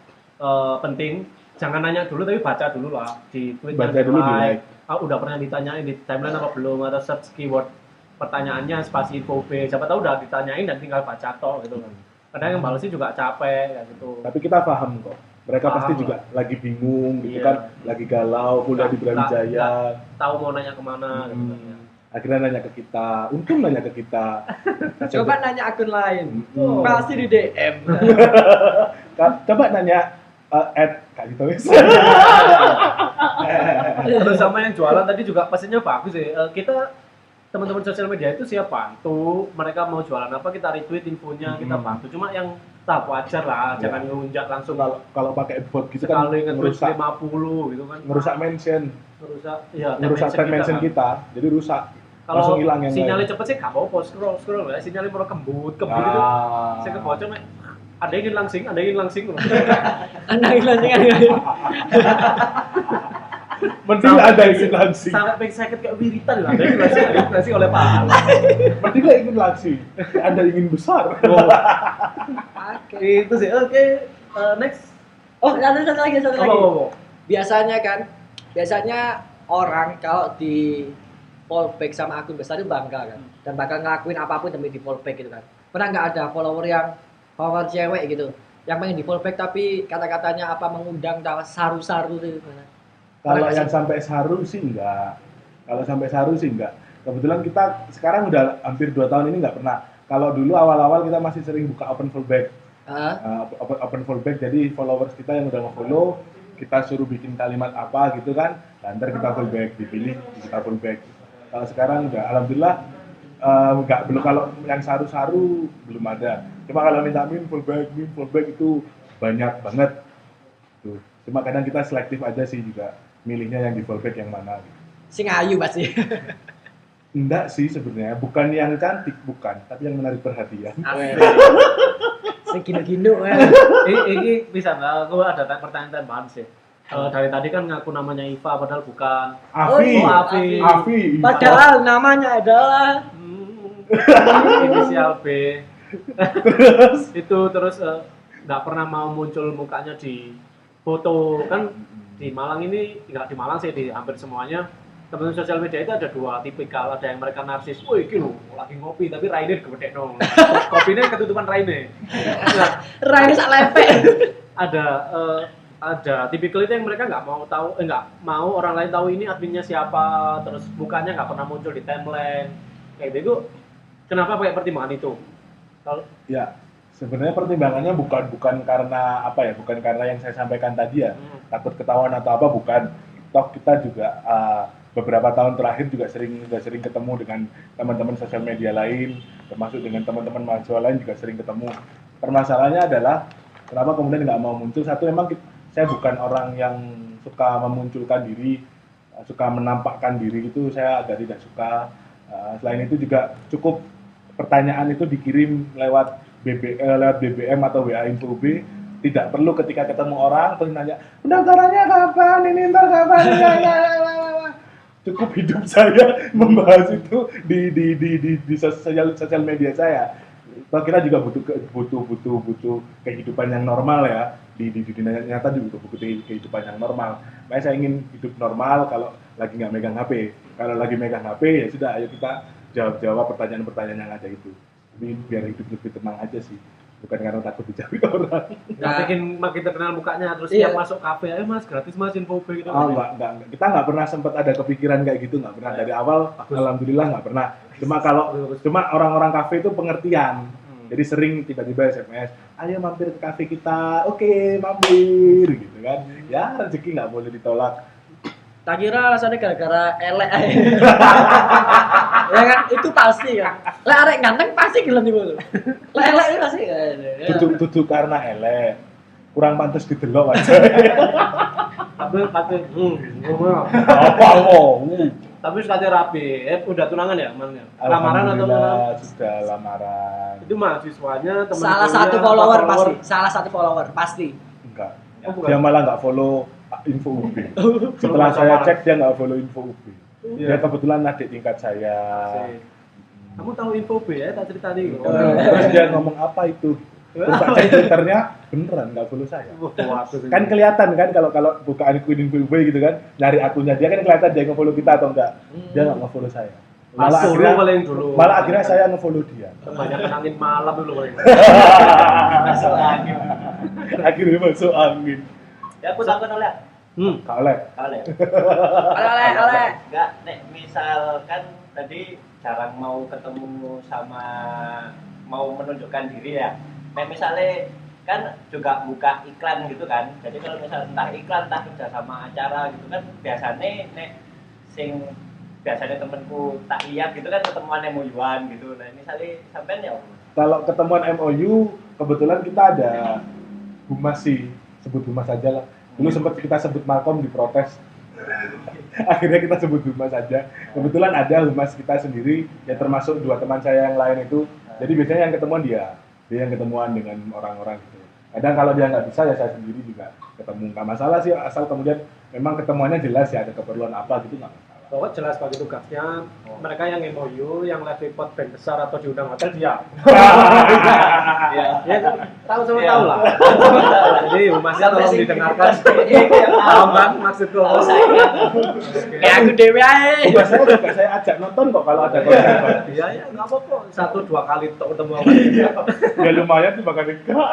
penting jangan nanya dulu tapi baca dulu lah di tweet baca dulu di like. Udah pernah ditanyain di timeline apa belum atau search keyword pertanyaannya spasi Info B siapa tahu udah ditanyain dan tinggal baca toh gitu kan. Kadang yang balesnya juga capek kayak gitu. Tapi kita paham kok. Mereka pasti juga lagi bingung gitu kan, lagi galau, kuliah di Brawijaya. Tahu mau nanya kemana gitu kan. Akhirnya nanya ke kita, untung nanya ke kita. Coba nanya akun lain, pasti di DM. Coba nanya Kak Dito. Terus sama yang jualan tadi juga pastinya bagus ya. Kita teman-teman sosial media itu siap bantu. Mereka mau jualan apa kita retweet infonya, kita bantu. Cuma yang tahap wajar lah, jangan ngelunjak langsung. Kalau pakai bot gitu kan ngerusak 50 gitu kan. Ngerusak mention. Ngerusak tag mention kita. Jadi rusak. Kalau hilang yang sinyalnya cepet sih gak apa-apa, scroll ya. Sinyalnya mau kembut gitu. Saya kebocor ada yang ingin langsing. Ada yang langsing. Mending ada yang ingin langsing. Sampai pengen sakit kayak wiritan lah. Ada yang langsing oleh Pak. Mending gak ingin langsing. Ada yang ingin besar. Itu sih. Oke. Next. Oh, satu lagi. Apa? Biasanya orang kalau di fallback sama akun besar itu bangga kan, dan bakal ngelakuin apapun demi di fallback gitu kan. Pernah nggak ada follower cewek gitu, yang pengen di fallback tapi kata-katanya apa mengundang saru-saru gitu. Kalau yang sampai saru sih enggak. Kebetulan kita sekarang udah hampir 2 tahun ini nggak pernah. Kalau dulu awal-awal kita masih sering buka open fallback. Open fallback, jadi followers kita yang udah nge-follow, kita suruh bikin kalimat apa gitu kan, dan ntar kita fallback, dipilih, kita fallback. Kalau sekarang udah, alhamdulillah belum, kalau yang saru-saru belum ada. Cuma kalau minta meme fallback itu banyak banget. Tuh. Cuma kadang kita selektif aja sih juga, milihnya yang di fallback yang mana. Gitu. Sing ayu pasti. Enggak sih sebenarnya, bukan yang cantik, bukan, tapi yang menarik perhatian. Sing gino-gino ya. Ini bisa nggak? Aku ada pertanyaan tambahan sih. Dari tadi kan ngaku namanya Iva padahal bukan. Afi. Padahal namanya adalah inisial B. Terus nggak pernah mau muncul mukanya di foto kan di Malang ini, nggak di Malang sih, di hampir semuanya teman-teman sosial media itu ada 2 tipikal. Ada yang mereka narsis, woi iki lho lagi ngopi tapi raine gede dong. Kopinya ketutupan raine. raine sak lepek. Ada tipikal itu yang mereka nggak mau orang lain tahu ini adminnya siapa, terus mukanya nggak pernah muncul di timeline kayak gitu. Kenapa pakai pertimbangan itu? Kalau ya sebenarnya pertimbangannya bukan karena apa ya, bukan karena yang saya sampaikan tadi ya, takut ketahuan atau apa, bukan. Toh kita juga beberapa tahun terakhir juga sering ketemu dengan teman-teman sosial media lain, termasuk dengan teman-teman mahasiswa lain juga sering ketemu. Permasalahannya adalah kenapa kemudian nggak mau muncul. Satu, memang saya bukan orang yang suka memunculkan diri, suka menampakkan diri gitu, saya agak tidak suka. Selain itu juga cukup pertanyaan itu dikirim lewat lewat BBM atau WA Info UB, tidak perlu ketika ketemu orang terus nanya pendaftarannya kapan, ini ntar kapan, cukup hidup saya membahas itu di sosial media saya. Toh kita juga butuh kehidupan yang normal ya, di dunia nyata juga butuh kehidupan yang normal. Makanya saya ingin hidup normal kalau lagi nggak megang HP. Kalau lagi megang HP ya sudah, ayo kita jawab pertanyaan-pertanyaan yang ada itu. Tapi biar hidup lebih tenang aja sih, bukan karena takut dicari orang. Nggak makin terkenal mukanya terus Iya. tiap masuk kafe, ayo mas gratis mas Info UB gitu. Oh enggak. Kita nggak pernah sempat ada kepikiran kayak gitu, nggak pernah dari awal. Alhamdulillah nggak pernah. Cuma orang-orang kafe itu pengertian. Jadi sering tiba-tiba SMS, ayo mampir ke kafe kita, oke mampir gitu kan. Ya rezeki nggak boleh ditolak. Tak kira alasannya gara-gara elek aja. Ya kan, itu pasti kan. Lek arek ganteng pasti gelem iku. Lek elek itu pasti. Tutup karena elek, kurang pantas didelok aja. Tapi ngomong. Apa lo? Tapi sekali rapi, udah tunangan ya kemarin? Lamaran atau tunangan? Alhamdulillah sudah lamaran. Itu mahasiswanya teman Salah satu follower pasti. Salah satu follower pasti. Enggak. Oh, bukan. Dia malah nggak follow Info UB. Setelah saya cek dia nggak follow Info UB. Dia kebetulan adik tingkat saya. Kamu tahu Info UB ya? Tak cerita nih. Terus dia ngomong apa itu? Terus tak cek Twitternya beneran nggak follow saya. Kan kelihatan kan kalau bukaan Info UB gitu kan, nyari akunnya dia kan kelihatan dia nge-follow kita atau enggak. Dia nggak nge-follow saya. Malah akhirnya saya nge-follow dia. Kebanyakan angin malam dulu paling. Masuk angin. Akhirnya masuk angin. Ya aku takut oleh. Gak oleh. Oleh. Oleh. Enggak, nek misalkan tadi jarang mau ketemu sama mau menunjukkan diri ya. Nek misalnya kan juga buka iklan gitu kan. Jadi kalau misalnya entah iklan entah kerja sama acara gitu kan biasanya nek sing biasanya temenku tak lihat gitu kan ketemuan MOU-an gitu. Nah, misalnya sampean ya. Kalau ketemuan MOU kebetulan kita ada humas sih, sebut humas aja lah. Dulu sempat kita sebut Malcolm diprotes. Akhirnya kita sebut humas saja. Kebetulan ada humas kita sendiri, ya termasuk dua teman saya yang lain itu. Jadi biasanya yang ketemuan dia yang ketemuan dengan orang-orang gitu. Kadang kalau dia nggak bisa ya saya sendiri juga ketemu. Nggak masalah sih, asal kemudian memang ketemuannya jelas ya ada keperluan apa gitu nggak masalah. Pokoknya jelas bagi tugasnya. Mereka yang MOU, yang live report band besar atau diundang hotel dia. Ya kan tahu sama tahu lah. Jadi humasnya tolong didengarkan. Tahu kan maksudku? Kayak aku dewe ae. Tugas saya juga saya ajak nonton kok kalau ada konser. Iya ya nggak apa-apa. 1-2 kali ketemu sama dia. Ya lumayan tuh bakal enggak.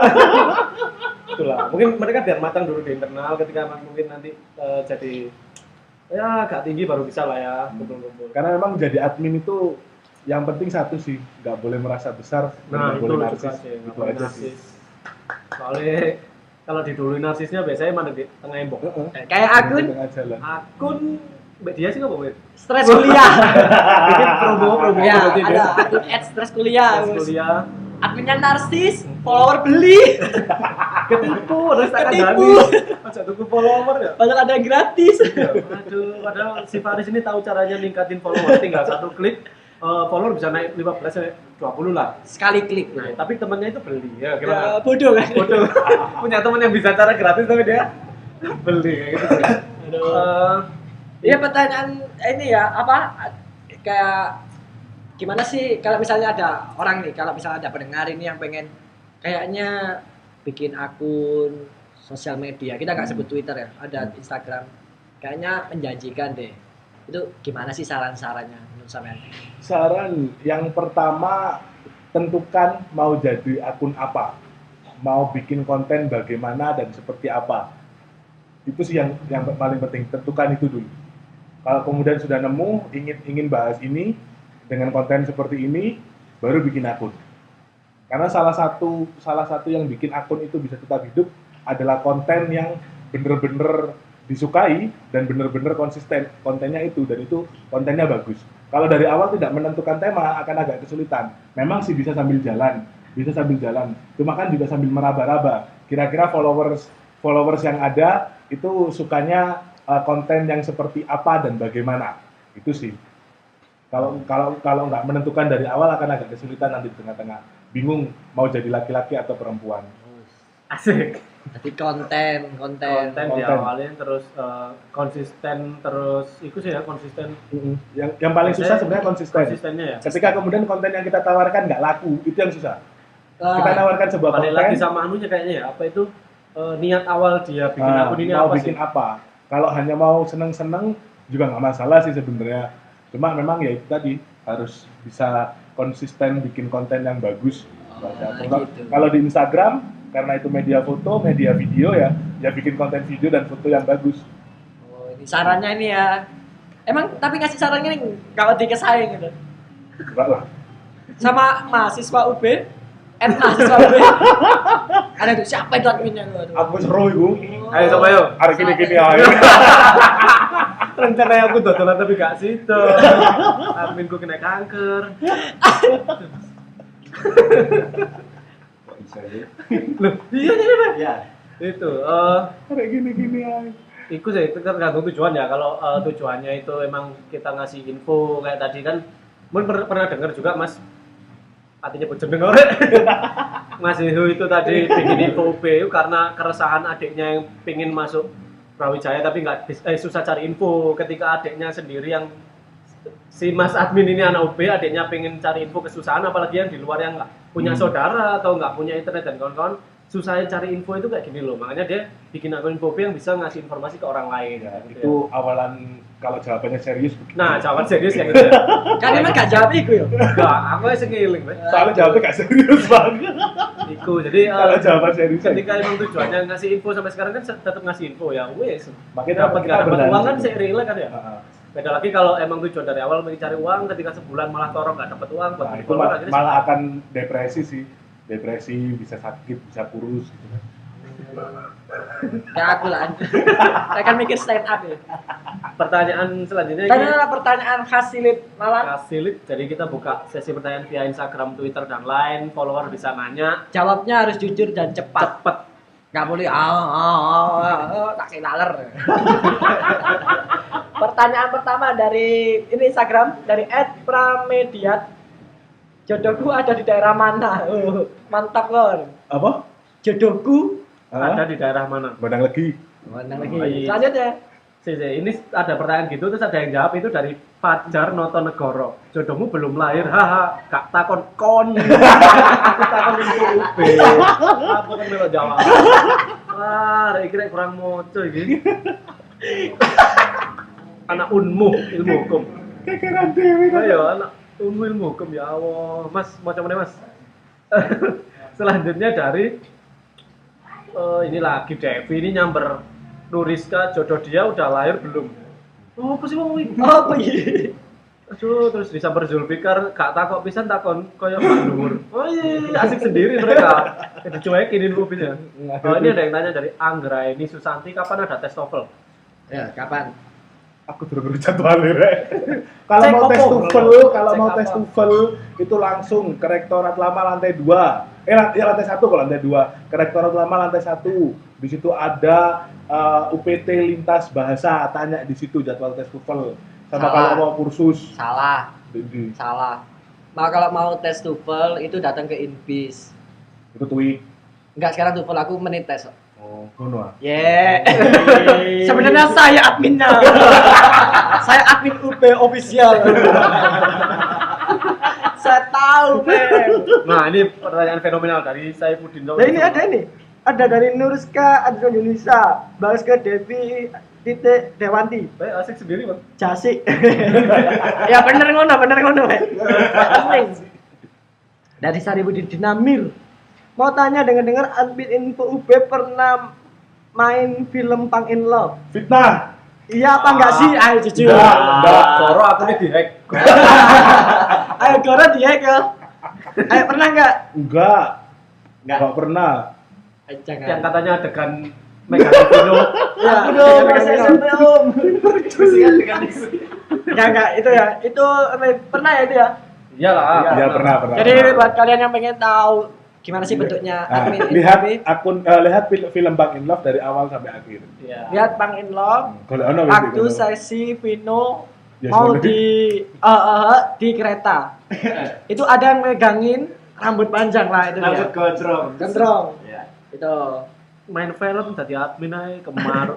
Itulah. Mungkin mereka biar matang dulu di internal. Ketika mungkin nanti jadi ya agak tinggi baru bisa lah ya kumpul-kumpul. Karena memang jadi admin itu yang penting satu sih, nggak boleh merasa besar, Nah nggak itu boleh juga narsis, sih, nggak itu boleh aja narsis. sih. Soalnya kalau diduluin narsisnya biasanya mana di tengah embok. Kayak akun Tengah jalan. Akun Mbak dia sih nggak apa-apa. stres kuliah. Bikin promo Ya, berarti ada akun @stres kuliah. Pas kuliah. Adminnya narsis, follower beli. Ketipu, harus tak Ketipu. kandani. Ajak tunggu follower ya. Padahal ada yang gratis. Aduh, padahal si Faris ini tahu caranya ningkatin follower, tinggal satu klik follower bisa naik 15 sampai 20 lah. Sekali klik. Nah, tapi temannya itu beli ya Ya, gimana? bodoh kan. Bodoh. Punya teman yang bisa cara gratis tapi dia beli kayak gitu sih. Iya pertanyaan ini ya apa kayak gimana sih kalau misalnya ada orang nih, kalau misalnya ada pendengar ini yang pengen kayaknya bikin akun sosial media, kita nggak sebut Twitter ya, ada Instagram, kayaknya menjanjikan deh. Itu gimana sih saran-sarannya menurut sampean? Saran yang pertama, tentukan mau jadi akun apa, mau bikin konten bagaimana dan seperti apa. Itu sih yang paling penting, tentukan itu dulu. Kalau kemudian sudah nemu ingin bahas ini dengan konten seperti ini, baru bikin akun. Karena salah satu yang bikin akun itu bisa tetap hidup adalah konten yang bener-bener disukai dan bener-bener konsisten kontennya itu, dan itu kontennya bagus. Kalau dari awal tidak menentukan tema akan agak kesulitan. Memang sih bisa sambil jalan, cuma kan juga sambil meraba-raba. Kira-kira followers yang ada itu sukanya konten yang seperti apa dan bagaimana. Itu sih. Kalau nggak menentukan dari awal akan agak kesulitan nanti di tengah-tengah. bingung mau jadi laki-laki atau perempuan. Asik. Jadi konten. Konten diawalin terus konsisten terus itu sih ya konsisten. Yang paling susah sebenarnya Konsistennya ya. Ketika kemudian konten yang kita tawarkan nggak laku, itu yang susah. Kita tawarkan sebuah Balik konten. lagi sama anunya kayaknya ya, apa itu niat awal dia bikin akun ini mau apa bikin sih? apa? Kalau hanya mau seneng-seneng juga nggak masalah sih sebenarnya. Cuma memang ya itu tadi harus bisa konsisten bikin konten yang bagus. Kalau di Instagram karena itu media foto, media video ya bikin konten video dan foto yang bagus. Oh, ini sarannya ini ya. Emang tapi ngasih sarannya nih kalau dikesahin gitu. Enggak lah. Sama mahasiswa UB, mahasiswa UB. Ada tuh siapa itu adminnya tuh? Aku seru iku. Ayo coba yuk. Hari gini aja. Rencana aku dodolan tapi gak situ. Adminku kena kanker. Loh, iya Pak. Iya. Itu Hari gini aja. itu sih itu tergantung tujuan ya. Kalau tujuannya itu emang kita ngasih info kayak tadi kan, mungkin pernah dengar juga Mas. Artinya bocor dengar. Mas itu tadi bikin info UB karena keresahan adiknya yang pingin masuk Brawijaya tapi susah cari info ketika adiknya sendiri yang si Mas admin ini anak UB, adiknya pengen cari info kesusahan, apalagi yang di luar yang nggak punya saudara atau nggak punya internet dan kawan-kawan, susahnya cari info itu kayak gini loh. Makanya dia bikin akun info UB yang bisa ngasih informasi ke orang lain. Ya, gitu itu awalan kalau jawabannya serius. Nah, jawaban serius yang itu. Kan emang gak jawab iku yo. Enggak, aku aja ngiling, Mas. Soalnya jawabnya gak serius banget. Iku. Jadi Kalau jawaban serius. ketika emang tujuannya ngasih info sampai sekarang kan tetap ngasih info ya. Wes. Makanya dapat kita nggak dapat berani uang kan sih. seiring kan ya. Beda lagi kalau emang tujuan dari awal mencari uang, ketika sebulan malah torong nggak dapat uang buat Nah, beli itu follower, akhirnya malah akan depresi sih. Depresi, bisa sakit, bisa kurus gitu kan. Kayak aku lah. Saya kan mikir stand up ya. pertanyaan selanjutnya Tanya adalah pertanyaan khas Silit Malang. kasih lip. Jadi kita buka sesi pertanyaan via Instagram, Twitter dan lain. Follower bisa nanya Jawabnya harus jujur dan cepat. cepet. Gak boleh tak kayak laler. Pertanyaan pertama dari ini Instagram dari @pramediat. Jodohku ada di daerah mana? Mantap lor. Apa? Jodohku Ada di daerah mana? Badang lagi. mana lagi? Baik. Selanjutnya. Ini ada pertanyaan gitu terus ada yang jawab itu dari Fajar Notonegoro. Jodohmu belum lahir, haha. Kak takon kon. Aku takon itu UB. Apa kan belok jawab? Wah, rek kira kurang moco iki. Anak ilmu hukum. Kekeran dewe kan. Ayo anak ilmu hukum ya Allah. Mas, macam mana Mas? Selanjutnya dari ini lagi Devi ini nyamber Nuriska, jodoh dia udah lahir belum? Oh, apa sih wong iki? Apa ini? Aduh, terus disamper Zulfikar, gak takok pisan takon koyo Pak Nur. Oh iya, asik sendiri mereka. Dicuekin infonya. Oh, ini ada yang tanya dari Anggra ini Susanti, kapan ada tes TOEFL? Ya, kapan? Aku terus jadwalnya rek. Kalau Cek mau tes apa, TOEFL, bro? kalau Cek mau apa? tes TOEFL itu langsung ke Rektorat Lama lantai 2. Lantai 1 kalau lantai 2. Ke Rektorat Lama lantai 1. Di situ ada UPT lintas bahasa, tanya di situ jadwal tes TOEFL. Sama Salah. kalau mau kursus. Salah. Di- Salah. Nah, kalau mau tes TOEFL itu datang ke Inbis. Itu tweet. Enggak, sekarang TOEFL aku menites. Oh, ngono ah. Yeah. Sebenarnya saya adminnya. Saya admin UB official. Saya tahu, men. Nah, ini pertanyaan fenomenal dari Saifuddin. Nah, ini ada ini. Ada dari Nuriska, ada dari Yunisa, balas ke Devi titik Dewanti. Asik sendiri, Bang. Jasik. Ya bener ngono, men. Asing. Dari Saribudin Dinamir. Mau tanya dengar-dengar admin info UB pernah main film Pang in Love. Fitnah. Iya apa enggak sih? Ayo jujur. Enggak. Koro aku nih di-hack. Ayo Goro dia ke. Ayo pernah enggak? Enggak. Enggak. Enggak pernah. Jangan. Yang katanya adegan Megan Vino. Ya, Aku dong, masih SMP Om. Enggak itu ya. Itu pernah ya itu ya. Iyalah. Iya, pernah. Jadi buat kalian yang pengen tahu gimana sih bentuknya Nah, admin lihat info UB, akun lihat film Bang in Love dari awal sampai akhir. Iya. lihat Pang in Love. Kalau ono Waktu sesi Vino Ya, mau sebenarnya. di kereta itu ada yang megangin rambut panjang lah itu Rambut dia. gondrong. Gondrong. Ya. Itu. Main film tadi admin aja kemar.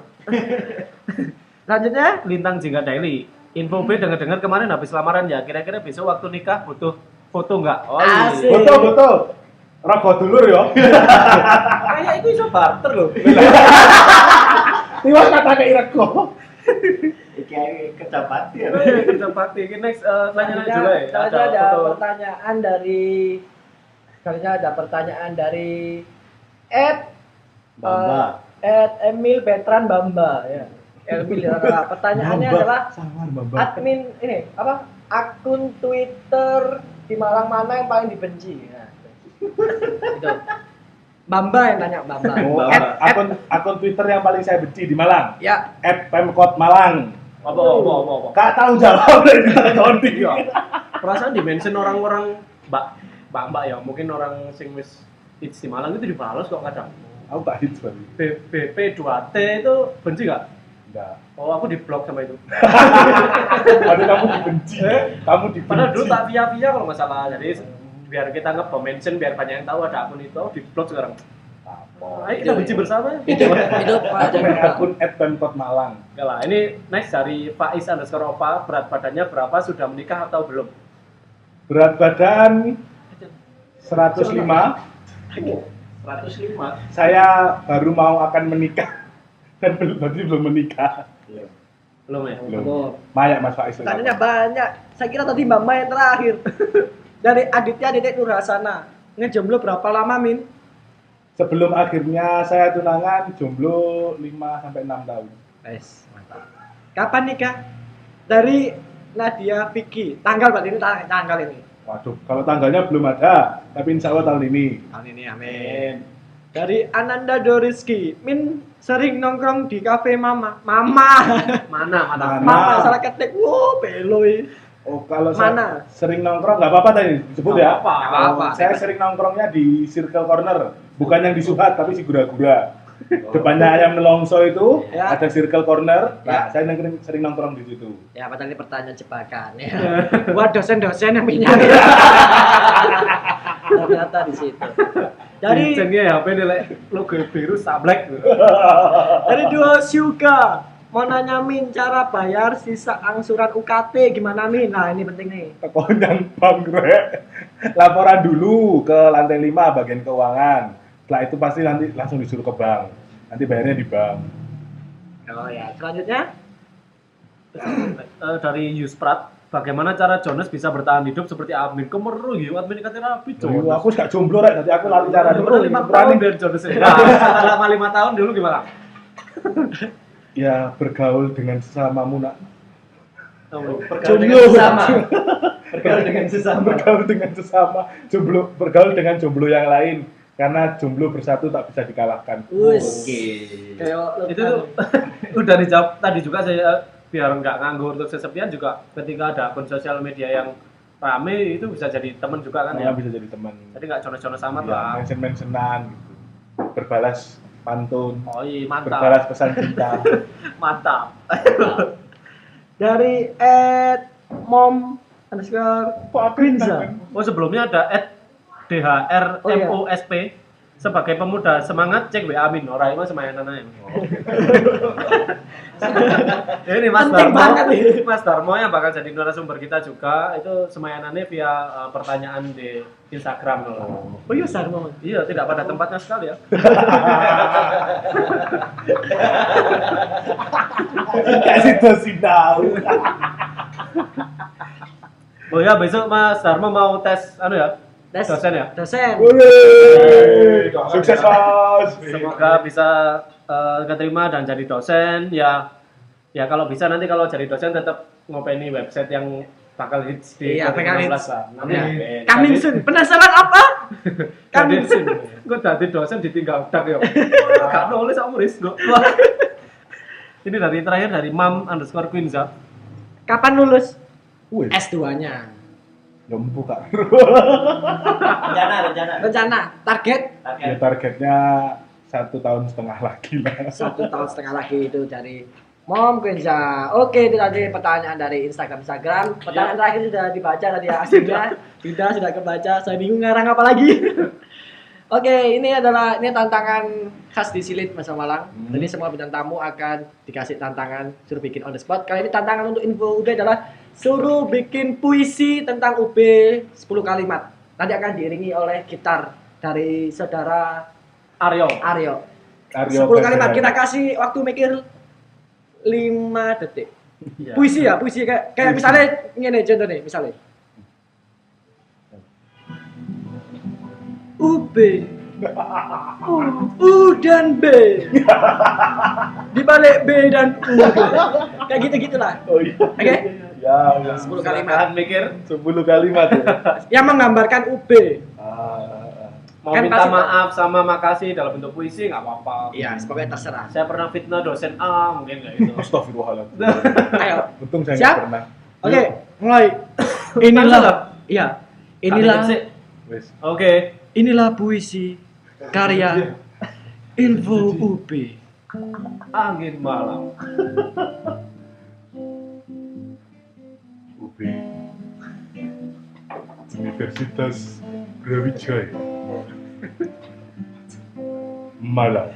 Selanjutnya Lintang Jingga Daily. Info B dengar-dengar kemarin habis lamaran ya. Kira-kira besok waktu nikah butuh foto nggak? Oh iya. Asik. Betul. Rogo dulur ya. Kayak itu iso barter loh. Tiwas kata kayak rego. Iki kerja bakti ya. Kerja bakti. Ini next nanya dulu ya. Selanjutnya ada foto. pertanyaan dari selanjutnya ada pertanyaan dari Bamba. Emil Betran Bamba ya. Emil adalah pertanyaannya adalah Samar Bamba. admin ini apa? Akun Twitter di Malang mana yang paling dibenci? Nah, itu. Bamba yang tanya Bamba. Oh, akun Twitter yang paling saya benci di Malang. Ya, @pemkot_malang. Apa? Gak tahu jawab dari Tony. Iya. Perasaan dimention orang-orang mbak ya, mungkin orang sing wis hits di Malang itu dibalas kok kadang. Aku gak hits berarti. BP2T itu benci nggak? Enggak. Oh, aku di-blok sama itu. Aduh, kamu dibenci. Kamu dibenci. Padahal dulu tak via-via kalau nggak salah. Jadi biar kita nge-mention, biar banyak yang tahu ada akun itu, di-blok sekarang. Ayo kita benci bersama. itu Aku pelajaran punya juga. akun @pemkot_malang. Oke lah, ini next dari Faiz_Opa, berat badannya berapa, sudah menikah atau belum? Berat badan 105. 105. Saya baru mau akan menikah dan berarti belum menikah. Belum ya? Belum. Mayak Mas Faiz. Pertanyaannya banyak. Saya kira tadi Mbak Mai yang terakhir. Dari Aditya Dedek Nurhasana. Ngejomblo berapa lama, Min? Sebelum akhirnya saya tunangan, jomblo 5 sampai 6 tahun. Guys, mantap. Kapan nikah? Dari Nadia Vicky. Tanggal berarti ini tanggal ini. Waduh, kalau tanggalnya belum ada, tapi insya Allah tahun ini. Tahun ini, amin. Dari Ananda Doriski. Min sering nongkrong di kafe Mama. Mama. Mana? Mama salah ketik. Wow, beloi. Oh, kalau Mana? saya sering nongkrong, nggak apa-apa tadi disebut Nggak ya. apa-apa. Nggak apa-apa. Saya sering nongkrongnya di Circle Corner, bukan yang di Suhat, tapi si gura-gura. Depannya ayam nelongso itu Ya. ada Circle Corner. Ya. Nah, saya sering nongkrong di situ. Ya, padahal ini pertanyaan jebakan ya. Buat dosen-dosen yang minyak. Ternyata di situ. Dari Jenenge HP ini like, logo biru sablek. dari Duo Syuga. Mau nanya Min, cara bayar sisa angsuran UKT gimana Min? Nah, ini penting nih. Konyang bangkrut. Laporan dulu ke lantai 5 bagian keuangan. Setelah itu pasti nanti langsung disuruh ke bank. Nanti bayarnya di bank. Oh ya, selanjutnya Dari Yusprat, bagaimana cara Jonas bisa bertahan hidup seperti admin? Kemeru ya, admin ikat terapi Aduh, Jonas. aku gak jomblo rek, tadi aku lali cara dulu. Udah 5 tahun dari Jonas ya. Nah, setelah 5 tahun dulu gimana? Ya bergaul dengan sesamamu nak. Bergaul dengan sesama. Bergaul dengan sesama. Bergaul dengan sesama. Bergaul dengan jomblo yang lain. Karena jomblo bersatu tak bisa dikalahkan. Wus. Oke. Kayak Itu tuh udah dijawab tadi juga saya biar nggak nganggur untuk sesepian juga ketika ada akun sosial media yang rame itu bisa jadi teman juga kan ya. Bisa jadi teman. Jadi nggak cono-cono sama Ya, lah. mention-mentionan gitu. Berbalas pantun. Oh iya mantap. Berbalas pesan cinta. Mantap. dari @mom_Prinza. Oh sebelumnya ada @DHRMOSP sebagai pemuda semangat cek WA Min ora itu semayanan ae. Ini Mas Penting Darmo, banget ini. Mas Darmo yang bakal jadi narasumber kita juga itu semayanannya via pertanyaan di Instagram loh. Oh iya, Sarmo. Iya, tidak pada tempatnya sekali ya. Kasih dosi tahu. Oh ya, besok Mas Darmo mau tes anu ya? Tes. Dosen ya? Dosen. Wih, sukses Mas. Semoga bisa keterima dan jadi dosen ya. Ya kalau bisa nanti kalau jadi dosen tetap ngopeni website yang bakal hits di Iya, bakal 2016 hits. lah. Amin. Coming soon. Penasaran apa? Coming soon. Gue tadi dosen ditinggal dak ya. Gak nulis sama Riz. Ini dari terakhir dari mam_quinza. Kapan lulus? Wih, S2-nya. lembu Kak. Rencana. Rencana, target Ya, targetnya 1,5 tahun lagi lah. 1 tahun setengah lagi itu dari Mom Kenza. Oke, itu tadi pertanyaan dari Instagram. Pertanyaan terakhir sudah dibaca tadi ya aslinya. Sudah kebaca. Saya bingung ngarang apa lagi. Oke, ini tantangan khas di Silit Masa Malang. Jadi semua bintang tamu akan dikasih tantangan suruh bikin on the spot. Kali ini tantangan untuk info UB adalah suruh bikin puisi tentang UB 10 kalimat. Nanti akan diiringi oleh gitar dari saudara Aryo. 10 kalimat. Kita kasih waktu mikir 5 detik. Iya. Puisi kayak misalnya ngene contohnya, misalnya UB U dan B dibalik B dan U kayak gitu-gitulah. Oh iya. Oke? Ya, 10 Silakan kalimat mikir. 10 kalimat ya. yang menggambarkan UB. Mau Kan minta pasti- maaf sama makasih dalam bentuk puisi nggak apa-apa. Iya, pokoknya terserah. Saya pernah fitnah dosen A, mungkin kayak gitu. Astagfirullahaladzim. Ayo. Untung saya Siap? nggak pernah. Oke, mulai. Langsung Inilah. lah. Iya. Inilah. Wes. Oke. Inilah puisi karya Info UB. Angin malam. UB Universitas Brawijaya Malang.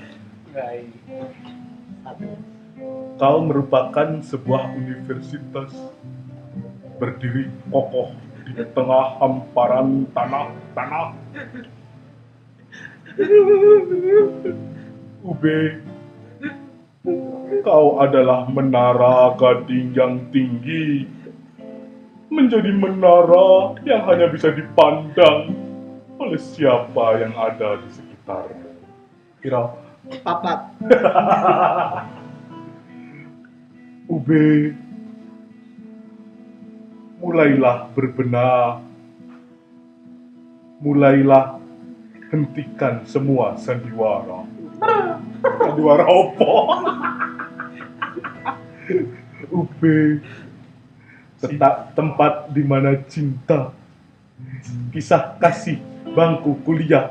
Kau merupakan sebuah universitas berdiri kokoh di tengah hamparan tanah. UB, kau adalah menara gading yang tinggi, menjadi menara yang hanya bisa dipandang oleh siapa yang ada di sekitarnya. Kira Papat. UB, mulailah berbenah, mulailah hentikan semua sandiwara. Sandiwara opo? UB, tempat di mana cinta, kisah kasih, bangku kuliah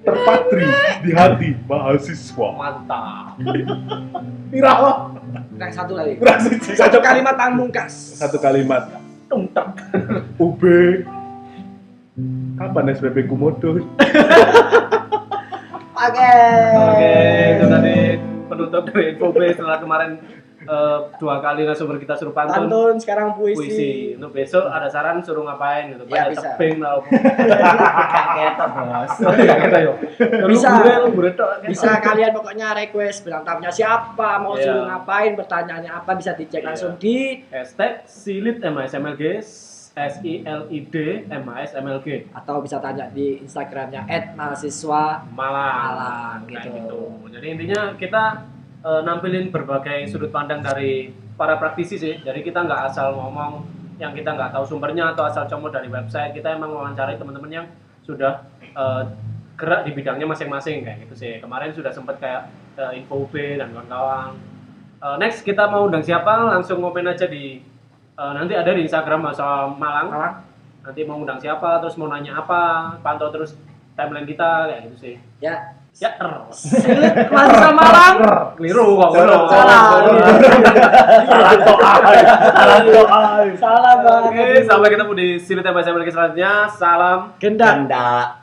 terpatri di hati mahasiswa. Mantap. Irawa. Nah, satu lagi. Berhasil. Satu kalimat pamungkas. Satu kalimat. Tungtek. UB, kapan SPP Komodo? Oke. Oke, itu tadi penutup dari Info B setelah kemarin 2 kali narasumber kita suruh pantun. Pantun sekarang Puisi. puisi. Untuk besok ada saran suruh ngapain gitu. Ya, Kayak bisa. tebing lah. Kayak bos. Kita yuk. Bisa. Bisa. Bisa kalian pokoknya request bintang tamunya siapa, mau Iya. suruh ngapain, pertanyaannya apa bisa dicek Iya. langsung di Hashtag Silit MHSMLG SILID MHSMLG atau bisa tanya di Instagramnya @mahasiswa Malang. gitu. Kayak gitu. Jadi intinya kita nampilin berbagai sudut pandang dari para praktisi sih. Jadi kita nggak asal ngomong yang kita nggak tahu sumbernya atau asal comot dari website. Kita emang wawancarai teman-teman yang sudah gerak di bidangnya masing-masing kayak gitu sih. Kemarin sudah sempat kayak Info UB dan kawan-kawan. Next kita mau undang siapa? Langsung ngomen aja di nanti ada di Instagram Mahasiswa Malang. Nanti mau undang siapa, terus mau nanya apa, pantau terus timeline kita kayak gitu sih. Ya. Ya, Silit Mahasiswa Malang. keliru kok. Salah. Salah. Salah banget. Oke, sampai ketemu di Silit MHSMLG selanjutnya. Salam Gendak. Ganda.